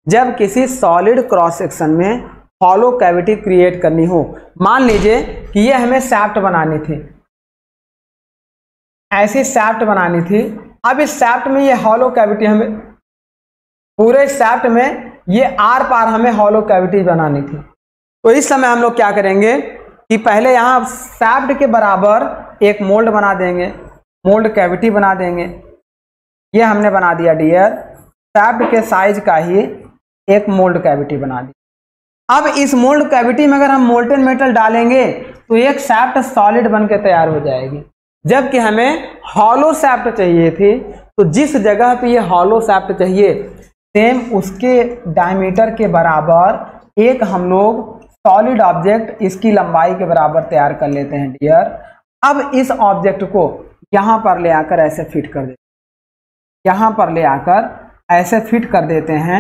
जब किसी सॉलिड क्रॉस सेक्शन में हॉलो कैविटी क्रिएट करनी हो। मान लीजिए कि ये हमें शाफ्ट बनानी थी, ऐसी शाफ्ट बनानी थी। अब इस शाफ्ट में ये हॉलो कैविटी हमें, पूरे शाफ्ट में ये आर पार हमें हॉलो कैविटी बनानी थी। तो इस समय हम लोग क्या करेंगे कि पहले यहाँ शाफ्ट के बराबर एक मोल्ड बना देंगे, मोल्ड कैविटी बना देंगे। ये हमने बना दिया डियर, शाफ्ट के साइज का ही एक मोल्ड कैविटी बना दी। अब इस मोल्ड कैविटी में अगर हम मोल्टेन मेटल डालेंगे तो एक शाफ्ट सॉलिड बन के तैयार हो जाएगी, जबकि हमें हॉलो शाफ्ट चाहिए थी। तो जिस जगह पे ये हॉलो शाफ्ट चाहिए सेम उसके डायमीटर के बराबर एक हम लोग सॉलिड ऑब्जेक्ट इसकी लंबाई के बराबर तैयार कर लेते हैं डियर। अब इस ऑब्जेक्ट को यहाँ पर ले आकर ऐसे फिट कर देते हैं, यहाँ पर ले आकर ऐसे फिट कर देते हैं।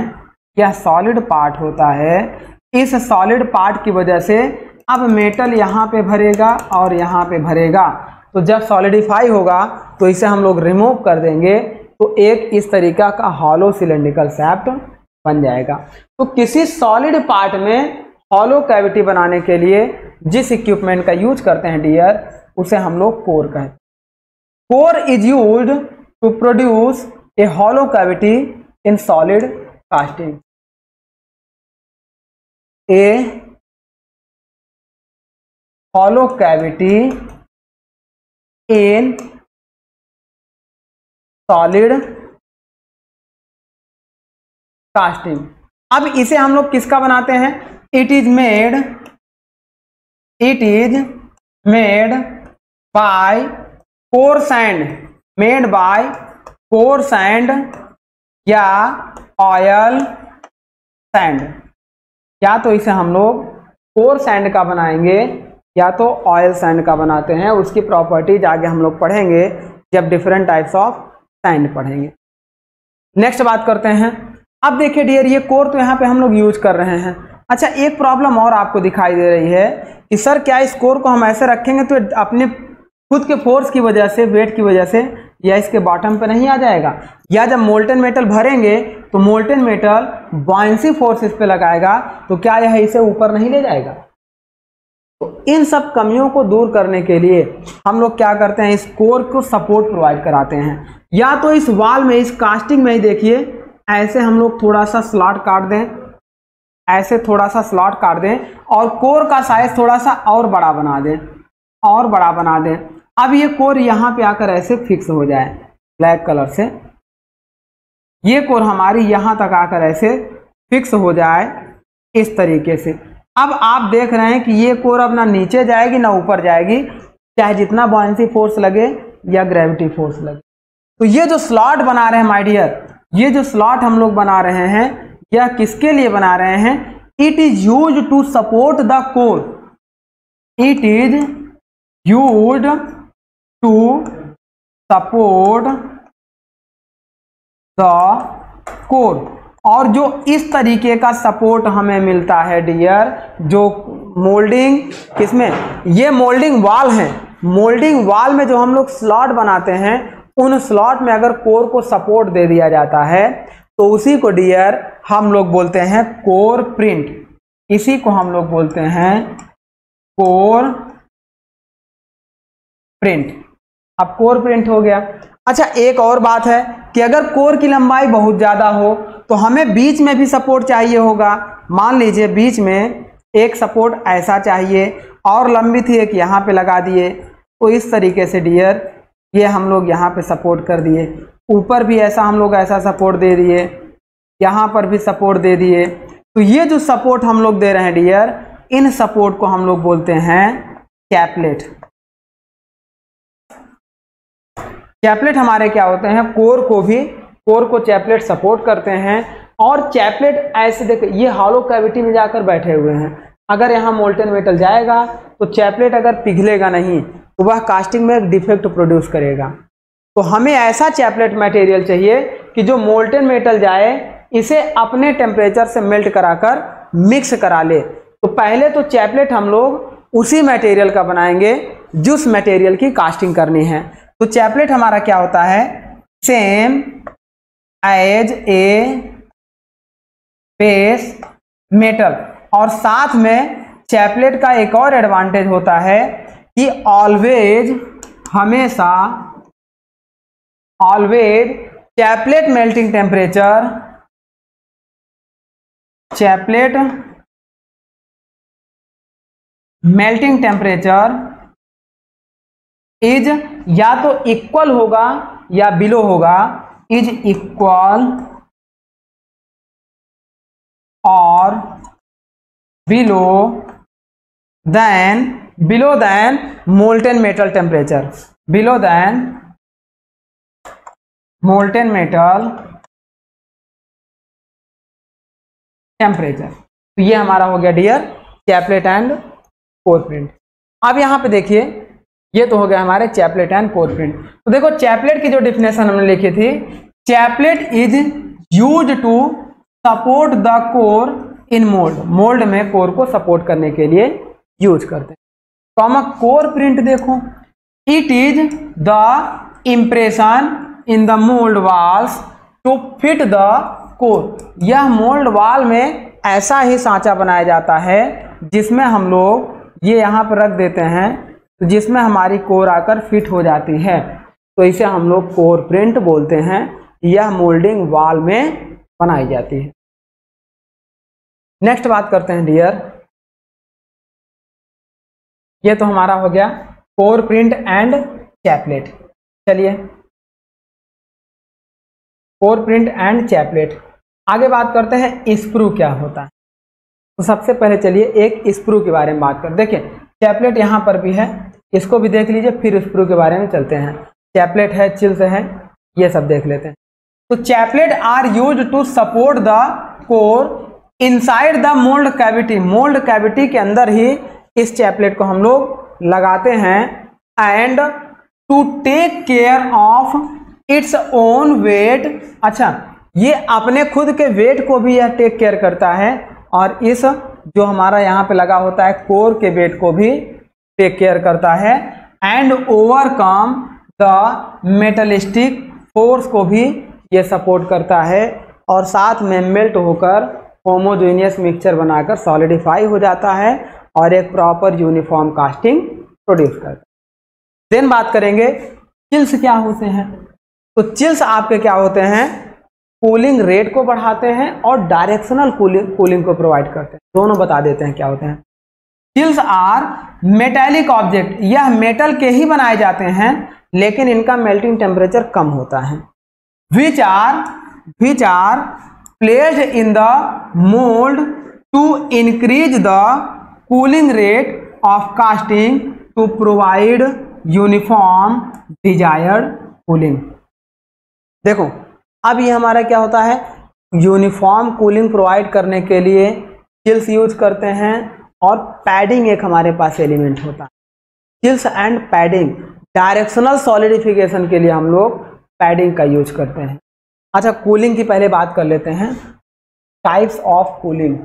यह सॉलिड पार्ट होता है। इस सॉलिड पार्ट की वजह से अब मेटल यहाँ पे भरेगा और यहाँ पे भरेगा। तो जब सॉलिडिफाई होगा तो इसे हम लोग रिमूव कर देंगे तो एक इस तरीका का हॉलो सिलेंड्रिकल शाफ्ट बन जाएगा। तो किसी सॉलिड पार्ट में हॉलो कैविटी बनाने के लिए जिस इक्विपमेंट का यूज करते हैं डियर उसे हम लोग कोर कहते हैं। Core is used to produce a hollow cavity in solid casting. A hollow cavity in solid casting. अब इसे हम लोग किसका बनाते हैं? It is made by core sand, made by core sand या ऑयल सैंड। या तो इसे हम लोग कोर सैंड का बनाएंगे या तो ऑयल सैंड का बनाते हैं। उसकी प्रॉपर्टीज आगे हम लोग पढ़ेंगे जब डिफरेंट टाइप्स ऑफ सैंड पढ़ेंगे। नेक्स्ट बात करते हैं। अब देखिए डियर, ये कोर तो यहाँ पे हम लोग यूज कर रहे हैं। अच्छा, एक प्रॉब्लम और आपको दिखाई दे रही है कि सर क्या इस कोर को हम ऐसे रखेंगे तो अपने खुद के फोर्स की वजह से, वेट की वजह से या इसके बॉटम पे नहीं आ जाएगा? या जब मोल्टेन मेटल भरेंगे तो मोल्टेन मेटल बॉयंसी फोर्स इस पे लगाएगा तो क्या यह इसे ऊपर नहीं ले जाएगा? तो इन सब कमियों को दूर करने के लिए हम लोग क्या करते हैं, इस कोर को सपोर्ट प्रोवाइड कराते हैं। या तो इस वाल में, इस कास्टिंग में ही देखिए ऐसे हम लोग थोड़ा सा स्लॉट काट दें, ऐसे थोड़ा सा स्लॉट काट दें और कोर का साइज थोड़ा सा और बड़ा बना दें, और बड़ा बना दें। अब ये कोर यहाँ पे आकर ऐसे फिक्स हो जाए ब्लैक कलर से, ये कोर हमारी यहाँ तक आकर ऐसे फिक्स हो जाए इस तरीके से। अब आप देख रहे हैं कि ये कोर अब ना नीचे जाएगी ना ऊपर जाएगी, चाहे जितना बॉयंसी फोर्स लगे या ग्रेविटी फोर्स लगे। तो ये जो स्लॉट बना रहे हैं माय डियर, ये जो स्लॉट हम लोग बना रहे हैं यह किसके लिए बना रहे हैं? It is used to support the core, it is used to support the core. और जो इस तरीके का सपोर्ट हमें मिलता है डियर, जो मोल्डिंग किसमें, ये मोल्डिंग वाल है, मोल्डिंग वाल में जो हम लोग स्लॉट बनाते हैं उन स्लॉट में अगर कोर को सपोर्ट दे दिया जाता है तो उसी को डियर हम लोग बोलते हैं कोर प्रिंट। इसी को हम लोग बोलते हैं कोर प्रिंट। अब कोर प्रिंट हो गया। अच्छा, एक और बात है कि अगर कोर की लंबाई बहुत ज़्यादा हो तो हमें बीच में भी सपोर्ट चाहिए होगा। मान लीजिए बीच में एक सपोर्ट ऐसा चाहिए और लंबी थी, एक यहाँ पे लगा दिए। तो इस तरीके से डियर ये हम लोग यहाँ पे सपोर्ट कर दिए, ऊपर भी ऐसा हम लोग ऐसा सपोर्ट दे दिए, यहाँ पर भी सपोर्ट दे दिए। तो ये जो सपोर्ट हम लोग दे रहे हैं डियर, इन सपोर्ट को हम लोग बोलते हैं कैपलेट। चैपलेट हमारे क्या होते हैं, कोर को चैपलेट सपोर्ट करते हैं। और चैपलेट ऐसे देखो, ये हॉलो कैविटी में जाकर बैठे हुए हैं। अगर यहाँ मोल्टेन मेटल जाएगा तो चैपलेट अगर पिघलेगा नहीं तो वह कास्टिंग में एक डिफेक्ट प्रोड्यूस करेगा। तो हमें ऐसा चैपलेट मटेरियल चाहिए कि जो मोल्टेन मेटल जाए इसे अपने टेम्परेचर से मेल्ट कराकर मिक्स करा ले। तो पहले तो चैपलेट हम लोग उसी मटेरियल का बनाएंगे जिस मटेरियल की कास्टिंग करनी है। तो चैपलेट हमारा क्या होता है, same as a base metal. और साथ में चैपलेट का एक और एडवांटेज होता है कि ऑलवेज, हमेशा, always chaplet melting temperature, chaplet melting temperature is या तो इक्वल होगा या बिलो होगा, इज इक्वल और below then molten metal temperature, below then molten metal temperature. तो ये हमारा हो गया dear chaplet and core print. अब यहां पे देखिए, ये तो हो गया हमारे चैपलेट एंड कोर प्रिंट। तो देखो चैपलेट की जो डिफिनेशन हमने लिखी थी, chaplet is use to support the core in mould, mould में कोर को सपोर्ट करने के लिए यूज करते हैं। कॉमा कोर प्रिंट देखो, it is the impression in the mould walls to fit the core. यह मोल्ड वॉल में ऐसा ही सांचा बनाया जाता है जिसमें हम लोग ये यहाँ पर रख देते हैं, तो जिसमें हमारी कोर आकर फिट हो जाती है, तो इसे हम लोग कोर प्रिंट बोलते हैं। यह मोल्डिंग वॉल में बनाई जाती है। नेक्स्ट बात करते हैं डियर, ये तो हमारा हो गया कोर प्रिंट एंड चैपलेट। चलिए कोर प्रिंट एंड चैपलेट, आगे बात करते हैं स्प्रू क्या होता है। तो सबसे पहले चलिए एक स्प्रू के बारे में बात करते हैं। देखिए चैपलेट यहाँ पर भी है, इसको भी देख लीजिए, फिर स्प्रू के बारे में चलते हैं। चैपलेट है, चिल्स है, ये सब देख लेते हैं। तो chaplet are use to support the core inside the mould cavity, mould cavity के अंदर ही इस चैपलेट को हम लोग लगाते हैं। And to take care of its own weight, अच्छा ये अपने खुद के वेट को भी यह टेक केयर करता है, और इस जो हमारा यहाँ पे लगा होता है कोर के वेट को भी टेक केयर करता है। एंड ओवरकम द मेटलिस्टिक फोर्स को भी ये सपोर्ट करता है, और साथ में मेल्ट होकर होमोजेनियस मिक्सचर बनाकर सॉलिडिफाई हो जाता है और एक प्रॉपर यूनिफॉर्म कास्टिंग प्रोड्यूस करता है। देन बात करेंगे चिल्स क्या होते हैं। तो चिल्स आपके क्या होते हैं, कूलिंग रेट को बढ़ाते हैं और डायरेक्शनल कूलिंग को प्रोवाइड करते हैं। दोनों बता देते हैं क्या होते हैं। चिल्स आर मेटेलिक ऑब्जेक्ट, यह मेटल के ही बनाए जाते हैं लेकिन इनका मेल्टिंग टेम्परेचर कम होता है। Which are placed in the mould to increase the cooling rate of casting to provide uniform desired cooling. देखो अब ये हमारा क्या होता है, यूनिफॉर्म कूलिंग प्रोवाइड करने के लिए चिल्स यूज करते हैं, और पैडिंग एक हमारे पास एलिमेंट होता है। Chills and padding, directional solidification के लिए हम लोग पैडिंग का यूज करते हैं। अच्छा कूलिंग की पहले बात कर लेते हैं, टाइप्स ऑफ कूलिंग।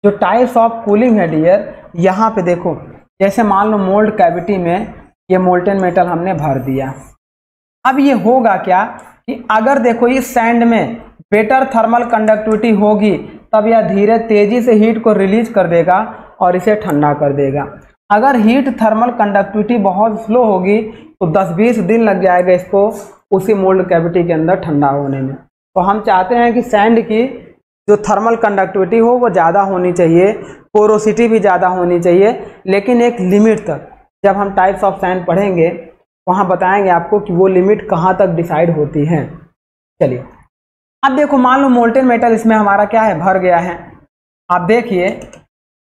जो टाइप्स ऑफ कूलिंग है डियर, यहाँ पे देखो, जैसे मान लो मोल्ड कैविटी में ये मोल्टेन मेटल हमने भर दिया। अब ये होगा क्या कि अगर देखो इस सैंड में बेटर थर्मल कंडक्टिविटी होगी तब यह धीरे तेजी से हीट को रिलीज कर देगा और इसे ठंडा कर देगा। अगर हीट थर्मल कंडक्टिविटी बहुत स्लो होगी तो 10-20 दिन लग जाएगा इसको उसी मोल्ड कैविटी के अंदर ठंडा होने में। तो हम चाहते हैं कि सैंड की जो थर्मल कंडक्टिविटी हो वो ज़्यादा होनी चाहिए, पोरोसिटी भी ज़्यादा होनी चाहिए, लेकिन एक लिमिट तक। जब हम टाइप्स ऑफ सैंड पढ़ेंगे वहाँ बताएंगे आपको कि वो लिमिट कहाँ तक डिसाइड होती है। चलिए अब देखो मान लो मोल्टेन मेटल इसमें हमारा क्या है, भर गया है। आप देखिए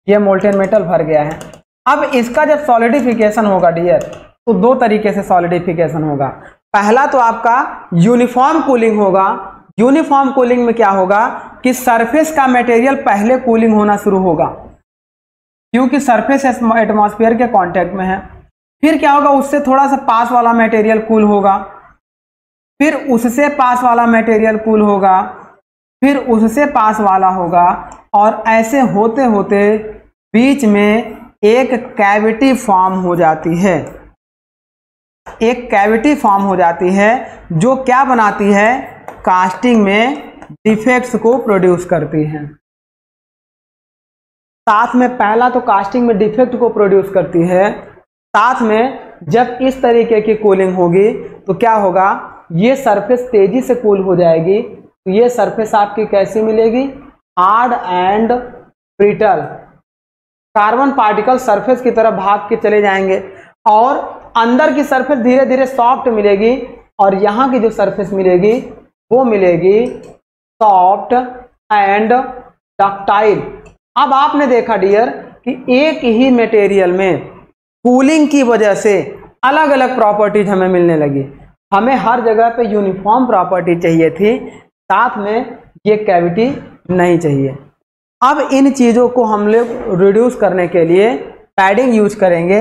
ये मोल्टेन मेटल भर गया है। अब इसका जब सॉलिडिफिकेशन होगा डियर, तो दो तरीके से सॉलिडिफिकेशन होगा। पहला तो आपका यूनिफॉर्म कूलिंग होगा। यूनिफॉर्म कूलिंग में क्या होगा कि सरफेस का मटेरियल पहले कूलिंग होना शुरू होगा, क्योंकि सरफेस एटमॉस्फेयर के कांटेक्ट में है। फिर क्या होगा, उससे थोड़ा सा पास वाला मटेरियल कूल होगा, फिर उससे पास वाला मटेरियल कूल होगा, फिर उससे पास वाला होगा, और ऐसे होते होते बीच में एक कैविटी फॉर्म हो जाती है, एक कैविटी फॉर्म हो जाती है जो क्या बनाती है, कास्टिंग में डिफेक्ट्स को प्रोड्यूस करती है। साथ में पहला तो कास्टिंग में डिफेक्ट को प्रोड्यूस करती है, साथ में जब इस तरीके की कूलिंग होगी तो क्या होगा, ये सरफेस तेजी से कूल हो जाएगी। तो ये सरफेस आपकी कैसी मिलेगी, hard and brittle. Carbon particle surface की तरफ भाग के चले जाएंगे और अंदर की सरफेस धीरे धीरे सॉफ्ट मिलेगी और यहाँ की जो सरफेस मिलेगी वो मिलेगी सॉफ्ट एंड डक्टाइल। अब आपने देखा डियर कि एक ही मटेरियल में कूलिंग की वजह से अलग अलग प्रॉपर्टीज हमें मिलने लगी। हमें हर जगह पे यूनिफॉर्म प्रॉपर्टी चाहिए थी, साथ में ये कैविटी नहीं चाहिए। अब इन चीज़ों को हम लोग रिड्यूस करने के लिए पैडिंग यूज करेंगे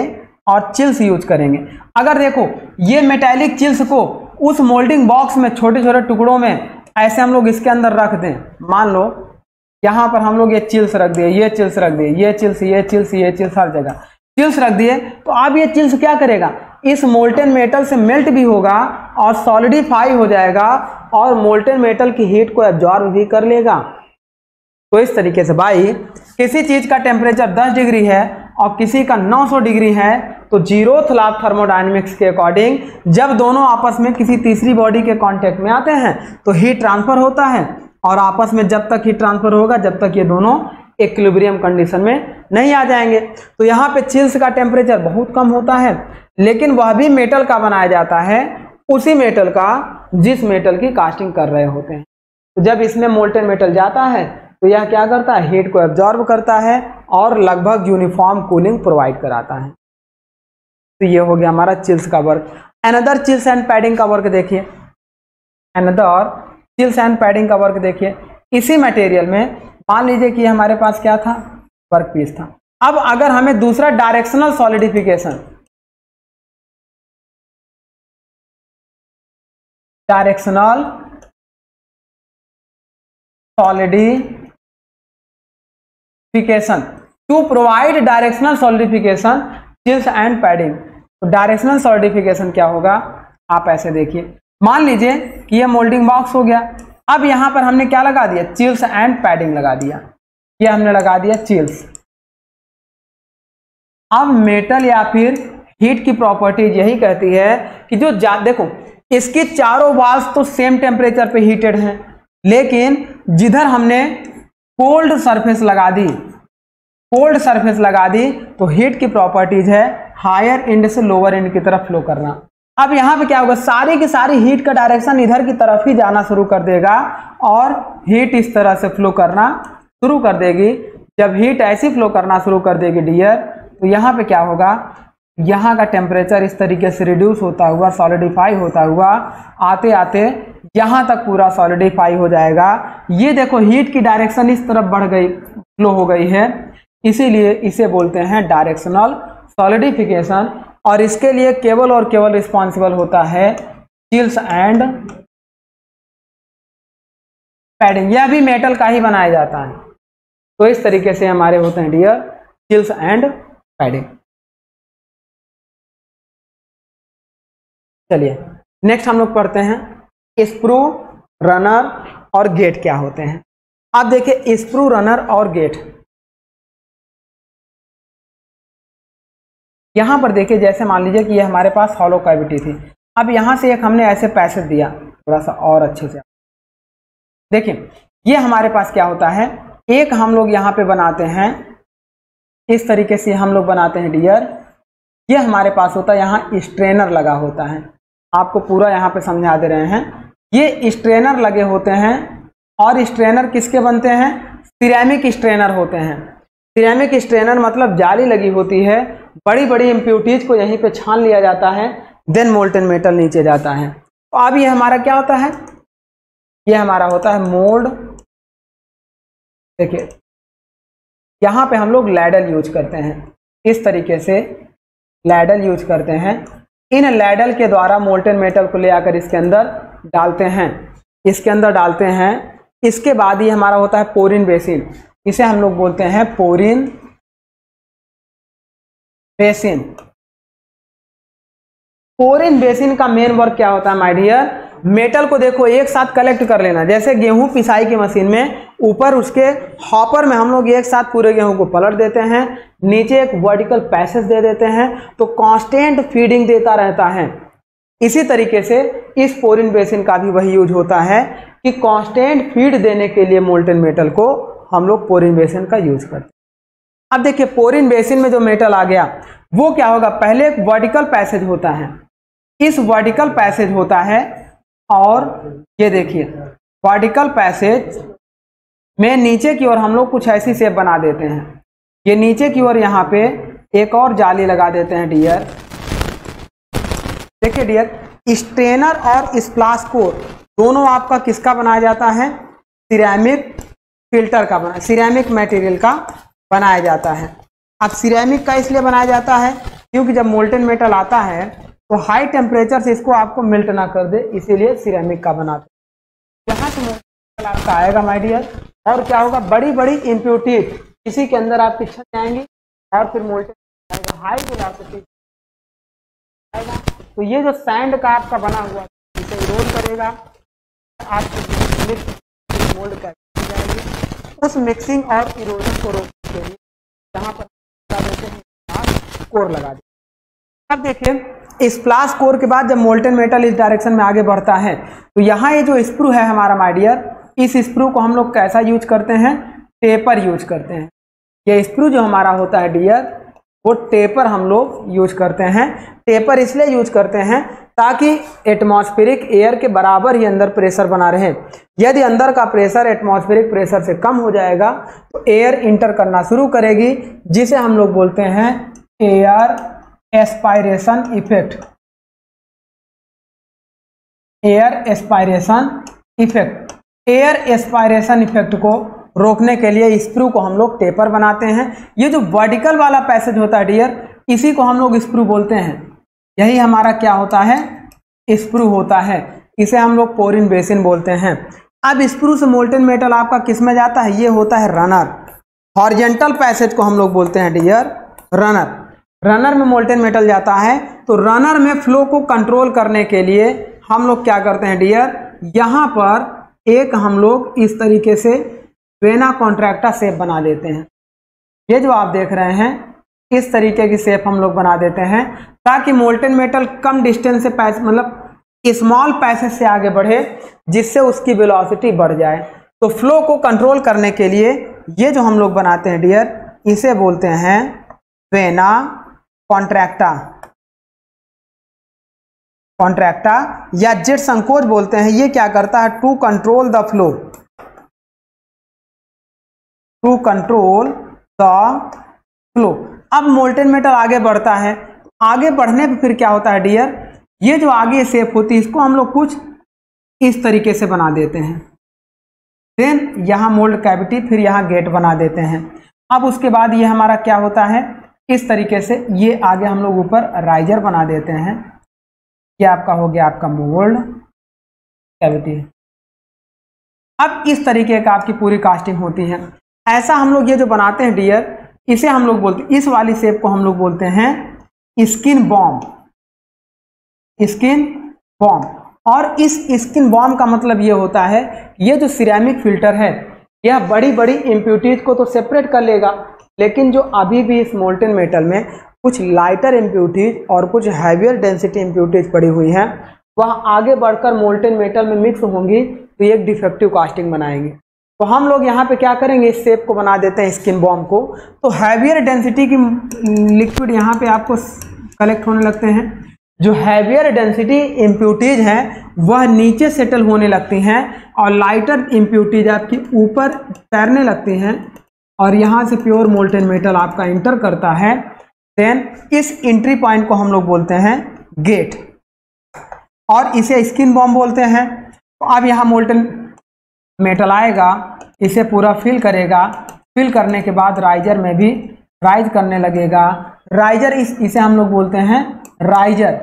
और चिल्स यूज करेंगे। अगर देखो ये मेटालिक चिल्स को उस मोल्डिंग बॉक्स में छोटे छोटे टुकड़ों में ऐसे हम लोग इसके अंदर रख दें, मान लो यहाँ पर हम लोग ये चिल्स रख दिए, ये चिल्स रख दिए, ये चिल्स, ये चिल्स, ये चिल्स, हर जगह चिल्स रख दिए, तो अब ये चिल्स क्या करेगा, इस मोल्टेन मेटल से मेल्ट भी होगा और सॉलिडिफाई हो जाएगा और मोल्टेन मेटल की हीट को एब्जॉर्ब भी कर लेगा। तो इस तरीके से भाई किसी चीज का टेम्परेचर 10 डिग्री है और किसी का 900 डिग्री है, तो जीरोथ लॉ ऑफ थर्मोडायनेमिक्स के अकॉर्डिंग जब दोनों आपस में किसी तीसरी बॉडी के कांटेक्ट में आते हैं तो हीट ट्रांसफर होता है और आपस में जब तक हीट ट्रांसफर होगा जब तक ये दोनों इक्विलिब्रियम कंडीशन में नहीं आ जाएंगे। तो यहाँ पे चिल्स का टेम्परेचर बहुत कम होता है, लेकिन वह भी मेटल का बनाया जाता है, उसी मेटल का जिस मेटल की कास्टिंग कर रहे होते हैं। तो जब इसमें मोल्टेन मेटल जाता है तो यह क्या करता है, हीट को एब्जॉर्ब करता है और लगभग यूनिफॉर्म कूलिंग प्रोवाइड कराता है। तो ये हो गया हमारा चिल्स का work. Another chills and padding का वर्क देखिए, अनदर चिल्स एंड पैडिंग का वर्क देखिए। इसी मटेरियल में मान लीजिए कि हमारे पास क्या था, वर्क पीस था। अब अगर हमें दूसरा directional solidification, directional solidification to provide directional solidification chills and padding. तो डायरेक्शनल सॉलिडिफिकेशन क्या होगा, आप ऐसे देखिए, मान लीजिए कि ये मोल्डिंग बॉक्स हो गया। अब यहां पर हमने क्या लगा दिया, चिल्स एंड पैडिंग लगा दिया, ये हमने लगा दिया चिल्स। अब मेटल या फिर हीट की प्रॉपर्टीज यही कहती है कि जो देखो इसकी चारों वॉल्स तो सेम टेम्परेचर पे हीटेड हैं, लेकिन जिधर हमने कोल्ड सरफेस लगा दी, कोल्ड सरफेस लगा दी, तो हीट की प्रॉपर्टीज है हायर एंड से लोअर एंड की तरफ फ्लो करना। अब यहाँ पे क्या होगा, सारी की सारी हीट का डायरेक्शन इधर की तरफ ही जाना शुरू कर देगा और हीट इस तरह से फ्लो करना शुरू कर देगी। जब हीट ऐसी फ्लो करना शुरू कर देगी डियर, तो यहाँ पे क्या होगा, यहाँ का टेम्परेचर इस तरीके से रिड्यूस होता हुआ, सॉलिडिफाई होता हुआ आते आते यहाँ तक पूरा सॉलिडिफाई हो जाएगा। ये देखो हीट की डायरेक्शन इस तरफ बढ़ गई, फ्लो हो गई है, इसीलिए इसे बोलते हैं डायरेक्शनल सॉलिडिफिकेशन। और इसके लिए केवल और केवल रिस्पॉन्सिबल होता है चिल्स एंड पैडिंग, यह भी मेटल का ही बनाया जाता है। तो इस तरीके से हमारे होते हैं डियर चिल्स एंड पैडिंग। चलिए नेक्स्ट हम लोग पढ़ते हैं स्प्रू, रनर और गेट क्या होते हैं। अब देखिए स्प्रू, रनर और गेट, यहां पर देखिए जैसे मान लीजिए कि ये हमारे पास हॉलो कैविटी थी। अब यहां से एक हमने ऐसे पैसेज दिया, थोड़ा सा और अच्छे से देखिए, ये हमारे पास क्या होता है, एक हम लोग यहाँ पे बनाते हैं, इस तरीके से हम लोग बनाते हैं डियर। ये हमारे पास होता है, यहाँ स्ट्रेनर लगा होता है, आपको पूरा यहाँ पे समझा दे रहे हैं। ये स्ट्रेनर लगे होते हैं और स्ट्रेनर किसके बनते हैं, सिरेमिक स्ट्रेनर होते हैं। सिरेमिक स्ट्रेनर मतलब जाली लगी होती है, बड़ी बड़ी इम्प्यूरिटीज को यहीं पे छान लिया जाता है, देन मोल्टेन मेटल नीचे जाता है। तो अब ये हमारा क्या होता है, ये हमारा होता है मोल्ड। देखिए यहाँ पे हम लोग लैडल यूज करते हैं, इस तरीके से लैडल यूज करते हैं। इन लैडल के द्वारा मोल्टेन मेटल को ले आकर इसके अंदर डालते हैं, इसके अंदर डालते हैं। इसके बाद ये हमारा होता है पोरिन बेसिन, इसे हम लोग बोलते हैं पोरिन बेसिन। पोरिन बेसिन का मेन वर्क क्या होता है माय डियर? मेटल को देखो एक साथ कलेक्ट कर लेना। जैसे गेहूं पिसाई की मशीन में ऊपर उसके हॉपर में हम लोग एक साथ पूरे गेहूं को पलट देते हैं, नीचे एक वर्टिकल पैसेज दे देते हैं, तो कांस्टेंट फीडिंग देता रहता है। इसी तरीके से इस पोरिन बेसिन का भी वही यूज होता है कि कांस्टेंट फीड देने के लिए मोल्टन मेटल को हम लोग पोरिन बेसिन का यूज करते हैं। अब देखिए पोरिन बेसिन में जो मेटल आ गया वो क्या होगा? पहले एक वर्टिकल पैसेज होता है, इस वर्टिकल पैसेज होता है और ये देखिए वर्टिकल पैसेज में नीचे की ओर हम लोग कुछ ऐसी शेप बना देते हैं। ये नीचे की ओर यहाँ पे एक और जाली लगा देते हैं डियर। देखिए डियर, स्ट्रेनर और स्प्लाश कोर दोनों आपका किसका बनाया जाता है? सिरेमिक फिल्टर का बना, सिरेमिक मटेरियल का बनाया जाता है। अब सिरेमिक का इसलिए बनाया जाता है क्योंकि जब मोल्टन मेटल आता है तो हाई टेम्परेचर से इसको आपको मेल्ट ना कर दे, इसीलिए सिरेमिक का बनाते हैं। यहाँ से मोल्टन आपका आएगा माय डियर, और क्या होगा? बड़ी बड़ी इम्प्योरिटीज इसी के अंदर आपकी छन जाएंगी और फिर मोल्टन आएगा, हाई वेलोसिटी आएगा। तो ये जो सैंड का आपका बना हुआ इसे रोल करेगा, आपको मोल्ड कर जाएगी। उस मिक्सिंग और इरोजन को रोकने के लिए यहाँ पर देते हैं कोर लगा देते। अब देखिए स्प्लाश कोर के बाद जब मोल्टन मेटल इस डायरेक्शन में आगे बढ़ता है तो यहाँ ये जो स्प्रू है हमारा माय डियर, इस स्प्रू को हम लोग कैसा यूज करते हैं? टेपर यूज करते हैं। ये स्प्रू जो हमारा होता है डियर वो टेपर हम लोग यूज करते हैं। टेपर इसलिए यूज करते हैं ताकि एटमॉस्फेरिक एयर के बराबर ही अंदर प्रेशर बना रहे। यदि अंदर का प्रेशर एटमॉस्फेरिक प्रेशर से कम हो जाएगा तो एयर इंटर करना शुरू करेगी, जिसे हम लोग बोलते हैं air aspiration effect. Air aspiration effect, air aspiration effect को रोकने के लिए स्प्रू को हम लोग टेपर बनाते हैं। ये जो वर्टिकल वाला पैसेज होता है डियर, इसी को हम लोग स्प्रू बोलते हैं। यही हमारा क्या होता है? स्प्रू होता है। इसे हम लोग पोरिन बेसिन बोलते हैं। अब स्प्रू से मोल्टन मेटल आपका किस में जाता है? ये होता है रनर। हॉरिजॉन्टल पैसेज को हम लोग बोलते हैं डियर रनर। रनर में मोल्टन मेटल जाता है, तो रनर में फ्लो को कंट्रोल करने के लिए हम लोग क्या करते हैं डियर? यहाँ पर एक हम लोग इस तरीके से वेना कॉन्ट्रैक्टा शेप बना देते हैं। ये जो आप देख रहे हैं इस तरीके की शेप हम लोग बना देते हैं ताकि मोल्टन मेटल कम डिस्टेंस से मतलब स्मॉल पैसेज से आगे बढ़े, जिससे उसकी वेलोसिटी बढ़ जाए। तो फ्लो को कंट्रोल करने के लिए ये जो हम लोग बनाते हैं डियर, इसे बोलते हैं वेना कॉन्ट्रैक्टा। कॉन्ट्रैक्टा या जेट संकोच बोलते हैं। ये क्या करता है? To control the flow, to control the flow. अब मोल्टन मेटल आगे बढ़ता है, आगे बढ़ने पे फिर क्या होता है डियर? ये जो आगे शेप होती है इसको हम लोग कुछ इस तरीके से बना देते हैं। देन यहाँ मोल्ड कैविटी, फिर यहाँ गेट बना देते हैं। अब उसके बाद ये हमारा क्या होता है? इस तरीके से ये आगे हम लोग ऊपर राइजर बना देते हैं। ये आपका हो गया आपका मोल्ड कैविटी। अब इस तरीके का आपकी पूरी कास्टिंग होती है। ऐसा हम लोग ये जो बनाते हैं डियर, इसे हम लोग बोलते हैं, इस वाली शेप को हम लोग बोलते हैं स्किन बॉम्ब। Skin bomb. और इस स्किन बॉम्ब का मतलब ये होता है, ये जो सिरेमिक फिल्टर है यह बड़ी बड़ी इम्प्योरिटीज को तो सेपरेट कर लेगा, लेकिन जो अभी भी इस मोल्टन मेटल में कुछ लाइटर इम्प्योरिटीज और कुछ हैवियर डेंसिटी इम्प्योरिटीज पड़ी हुई हैं, वह आगे बढ़कर मोल्टन मेटल में मिक्स होंगी तो एक डिफेक्टिव कास्टिंग बनाएंगे। तो हम लोग यहाँ पे क्या करेंगे? इस शेप को बना देते हैं स्किन बॉम्ब को। तो हैवियर डेंसिटी की लिक्विड यहाँ पे आपको कलेक्ट होने लगते हैं। जो हैवियर डेंसिटी इम्प्योरिटीज हैं वह नीचे सेटल होने लगती हैं और लाइटर इम्प्योरिटीज आपकी ऊपर तैरने लगती हैं, और यहाँ से प्योर मोल्टन मेटल आपका इंटर करता है। देन इस एंट्री पॉइंट को हम लोग बोलते हैं गेट, और इसे स्किन बॉम्ब बोलते हैं। तो अब यहाँ मोल्टन मेटल आएगा, इसे पूरा फिल करेगा, फिल करने के बाद राइजर में भी राइज करने लगेगा। राइजर इसे हम लोग बोलते हैं राइजर।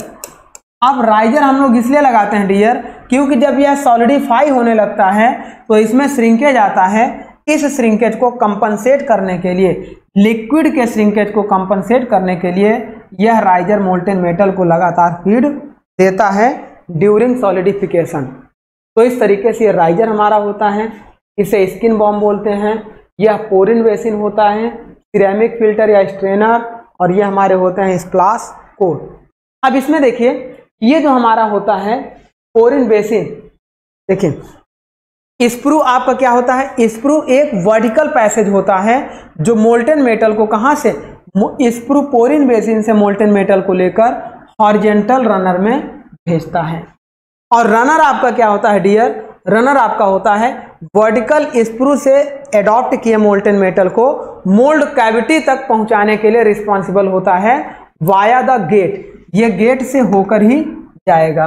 अब राइजर हम लोग इसलिए लगाते हैं डियर क्योंकि जब यह सॉलिडिफाई होने लगता है तो इसमें श्रिंकेज आता है। इस श्रिंकेज को कंपनसेट करने के लिए लिक्विड के श्रिंकेज को कंपनसेट करने के लिए यह राइजर मोल्टेन मेटल को लगातार फीड देता है ड्यूरिंग सॉलिडिफिकेशन। तो इस तरीके से ये राइजर हमारा होता है, इसे स्किन बॉम्ब बोलते हैं। यह पोरिन बेसिन होता है, सिरेमिक फिल्टर या स्ट्रेनर, और ये हमारे होते हैं स्प्लाश कोट। अब इसमें देखिए ये जो हमारा होता है पोरिन बेसिन, देखिए स्प्रू आपका क्या होता है, स्प्रू एक वर्टिकल पैसेज होता है जो मोल्टेन मेटल को कहां से, स्प्रू पोरिन बेसिन से मोल्टेन मेटल को लेकर हॉरिजॉन्टल रनर में भेजता है। और रनर आपका क्या होता है डियर, रनर आपका होता है वर्टिकल स्प्रू से एडॉप्ट किए मोल्टेन मेटल को मोल्ड कैविटी तक पहुंचाने के लिए रिस्पॉन्सिबल होता है वाया द गेट। ये गेट से होकर ही जाएगा।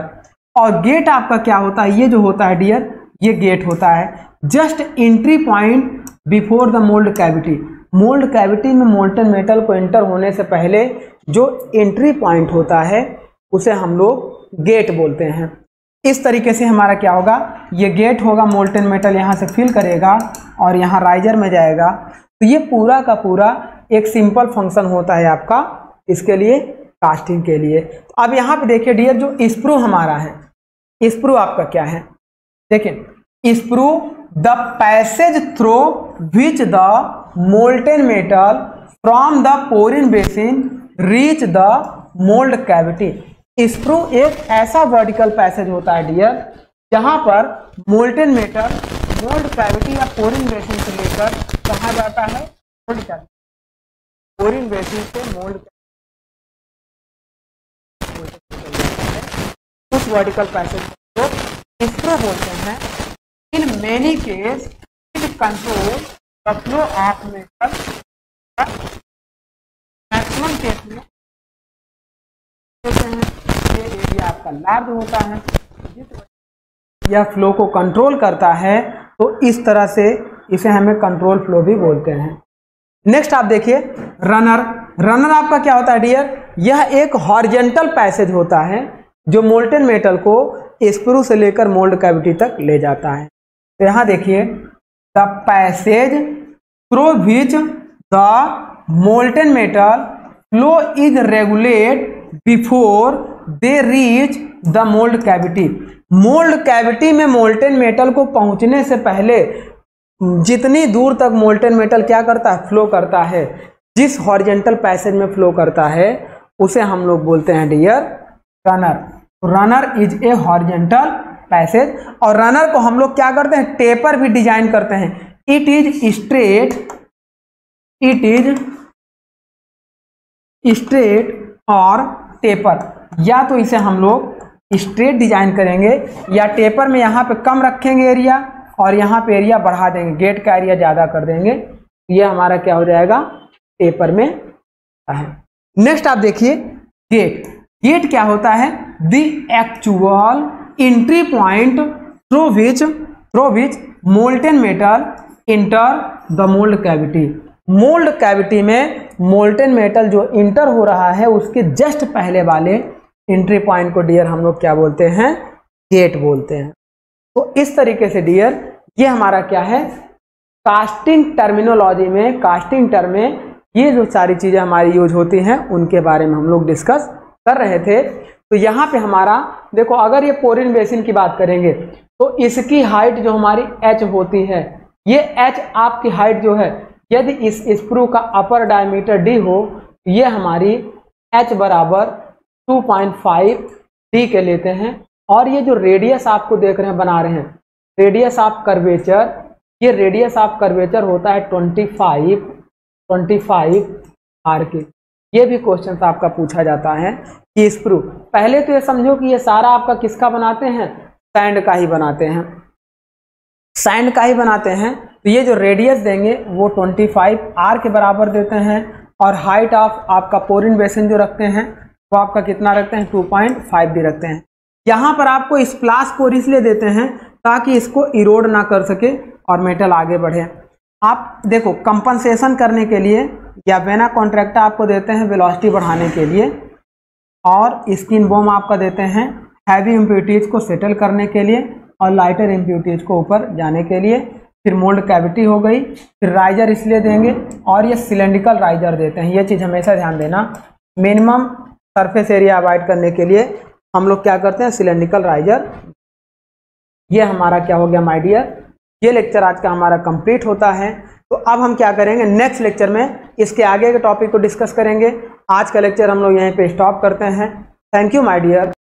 और गेट आपका क्या होता है, ये जो होता है डियर, ये गेट होता है just entry point before the mould cavity. Mould cavity में मोल्टेन मेटल को एंटर होने से पहले जो एंट्री पॉइंट होता है उसे हम लोग गेट बोलते हैं। इस तरीके से हमारा क्या होगा, ये गेट होगा, मोल्टेन मेटल यहाँ से फिल करेगा और यहाँ राइजर में जाएगा। तो ये पूरा का पूरा एक सिंपल फंक्शन होता है आपका इसके लिए, कास्टिंग के लिए। तो अब यहाँ पे देखिए डियर, जो स्प्रू हमारा है, स्प्रू आपका क्या है, देखिए sprue the passage through which the molten metal from the porin basin reach the mould cavity. Sprue एक ऐसा वर्टिकल पैसेज होता है डियर जहां पर मोल्टेन मेटल मोल्ड कैविटी या पोरिन बेसिन से लेकर कहा जाता है मोल्ड कैविटी, पोरिन बेसिन से मोल्ड उस वर्टिकल पैसेज को स्प्रू बोलते हैं। In many case it control the flow of metal, maximum case में ये एरिया आपका लार्ज होता है, यह फ्लो को कंट्रोल करता है। तो इस तरह से इसे हमें कंट्रोल फ्लो भी बोलते हैं। नेक्स्ट आप देखिए रनर। रनर आपका क्या होता है डियर, यह एक हॉरिजॉन्टल पैसेज होता है जो मोल्टेन मेटल को स्प्रू से लेकर मोल्ड कैविटी तक ले जाता है। तो यहाँ देखिए the passage through which the molten metal flow is regulate before they reach the mould cavity. Mould cavity में मोल्टेन मेटल को पहुंचने से पहले जितनी दूर तक मोल्टेन मेटल क्या करता है, फ्लो करता है, जिस हॉरिजॉन्टल पैसेज में फ्लो करता है उसे हम लोग बोलते हैं dear runner. Runner is a horizontal passage. और रनर को हम लोग क्या करते हैं, टेपर भी डिजाइन करते हैं। इट इज स्ट्रेट और टेपर, या तो इसे हम लोग स्ट्रेट डिजाइन करेंगे या टेपर में यहाँ पे कम रखेंगे एरिया और यहाँ पे एरिया बढ़ा देंगे, गेट का एरिया ज्यादा कर देंगे। ये हमारा क्या हो जाएगा, टेपर में है। नेक्स्ट आप देखिए गेट। गेट क्या होता है, the actual entry point through which molten metal enter the mould cavity. Mould cavity में मोल्टेन मेटल जो इंटर हो रहा है उसके जस्ट पहले वाले एंट्री पॉइंट को डियर हम लोग क्या बोलते हैं, गेट बोलते हैं। तो इस तरीके से डियर ये हमारा क्या है, कास्टिंग टर्मिनोलॉजी में, कास्टिंग टर्म में ये जो सारी चीजें हमारी यूज होती हैं उनके बारे में हम लोग डिस्कस कर रहे थे। तो यहाँ पे हमारा देखो, अगर ये पोरिन बेसिन की बात करेंगे तो इसकी हाइट जो हमारी h होती है, ये h आपकी हाइट जो है, यदि इस स्प्रू का अपर डायमीटर d हो, ये हमारी h बराबर 2.5 d के लेते हैं। और ये जो रेडियस आपको देख रहे हैं, बना रहे हैं, रेडियस ऑफ कर्वेचर, ये रेडियस ऑफ कर्वेचर होता है 25 आर के। ये भी क्वेश्चन आपका पूछा जाता है कि स्प्रू, पहले तो ये समझो कि ये सारा आपका किसका बनाते हैं, सैंड का ही बनाते हैं, सैंड का ही बनाते हैं। तो ये जो रेडियस देंगे वो 25 आर के बराबर देते हैं और हाइट ऑफ आपका पोरिन बेसिन जो रखते हैं वो आपका कितना रखते हैं, 2.5 भी रखते हैं। यहाँ पर आपको स्प्लाश कोर इसलिए देते हैं ताकि इसको इरोड ना कर सके और मेटल आगे बढ़े। आप देखो कंपनसेशन करने के लिए या वेना कॉन्ट्रैक्टर आपको देते हैं वेलोसिटी बढ़ाने के लिए, और स्किन बॉम्ब आपका देते हैं हैवी इम्प्यूरिटीज को सेटल करने के लिए और लाइटर इम्प्यूरिटीज को ऊपर जाने के लिए। फिर मोल्ड कैविटी हो गई, फिर राइजर इसलिए देंगे, और ये सिलेंड्रिकल राइजर देते हैं। ये चीज़ हमेशा ध्यान देना, मिनिमम सरफेस एरिया अवॉइड करने के लिए हम लोग क्या करते हैं, सिलेंड्रिकल राइजर। ये हमारा क्या हो गया माय डियर, ये लेक्चर आज का हमारा कंप्लीट होता है। तो अब हम क्या करेंगे, नेक्स्ट लेक्चर में इसके आगे के टॉपिक को डिस्कस करेंगे। आज का लेक्चर हम लोग यहीं पे स्टॉप करते हैं। Thank you my dear.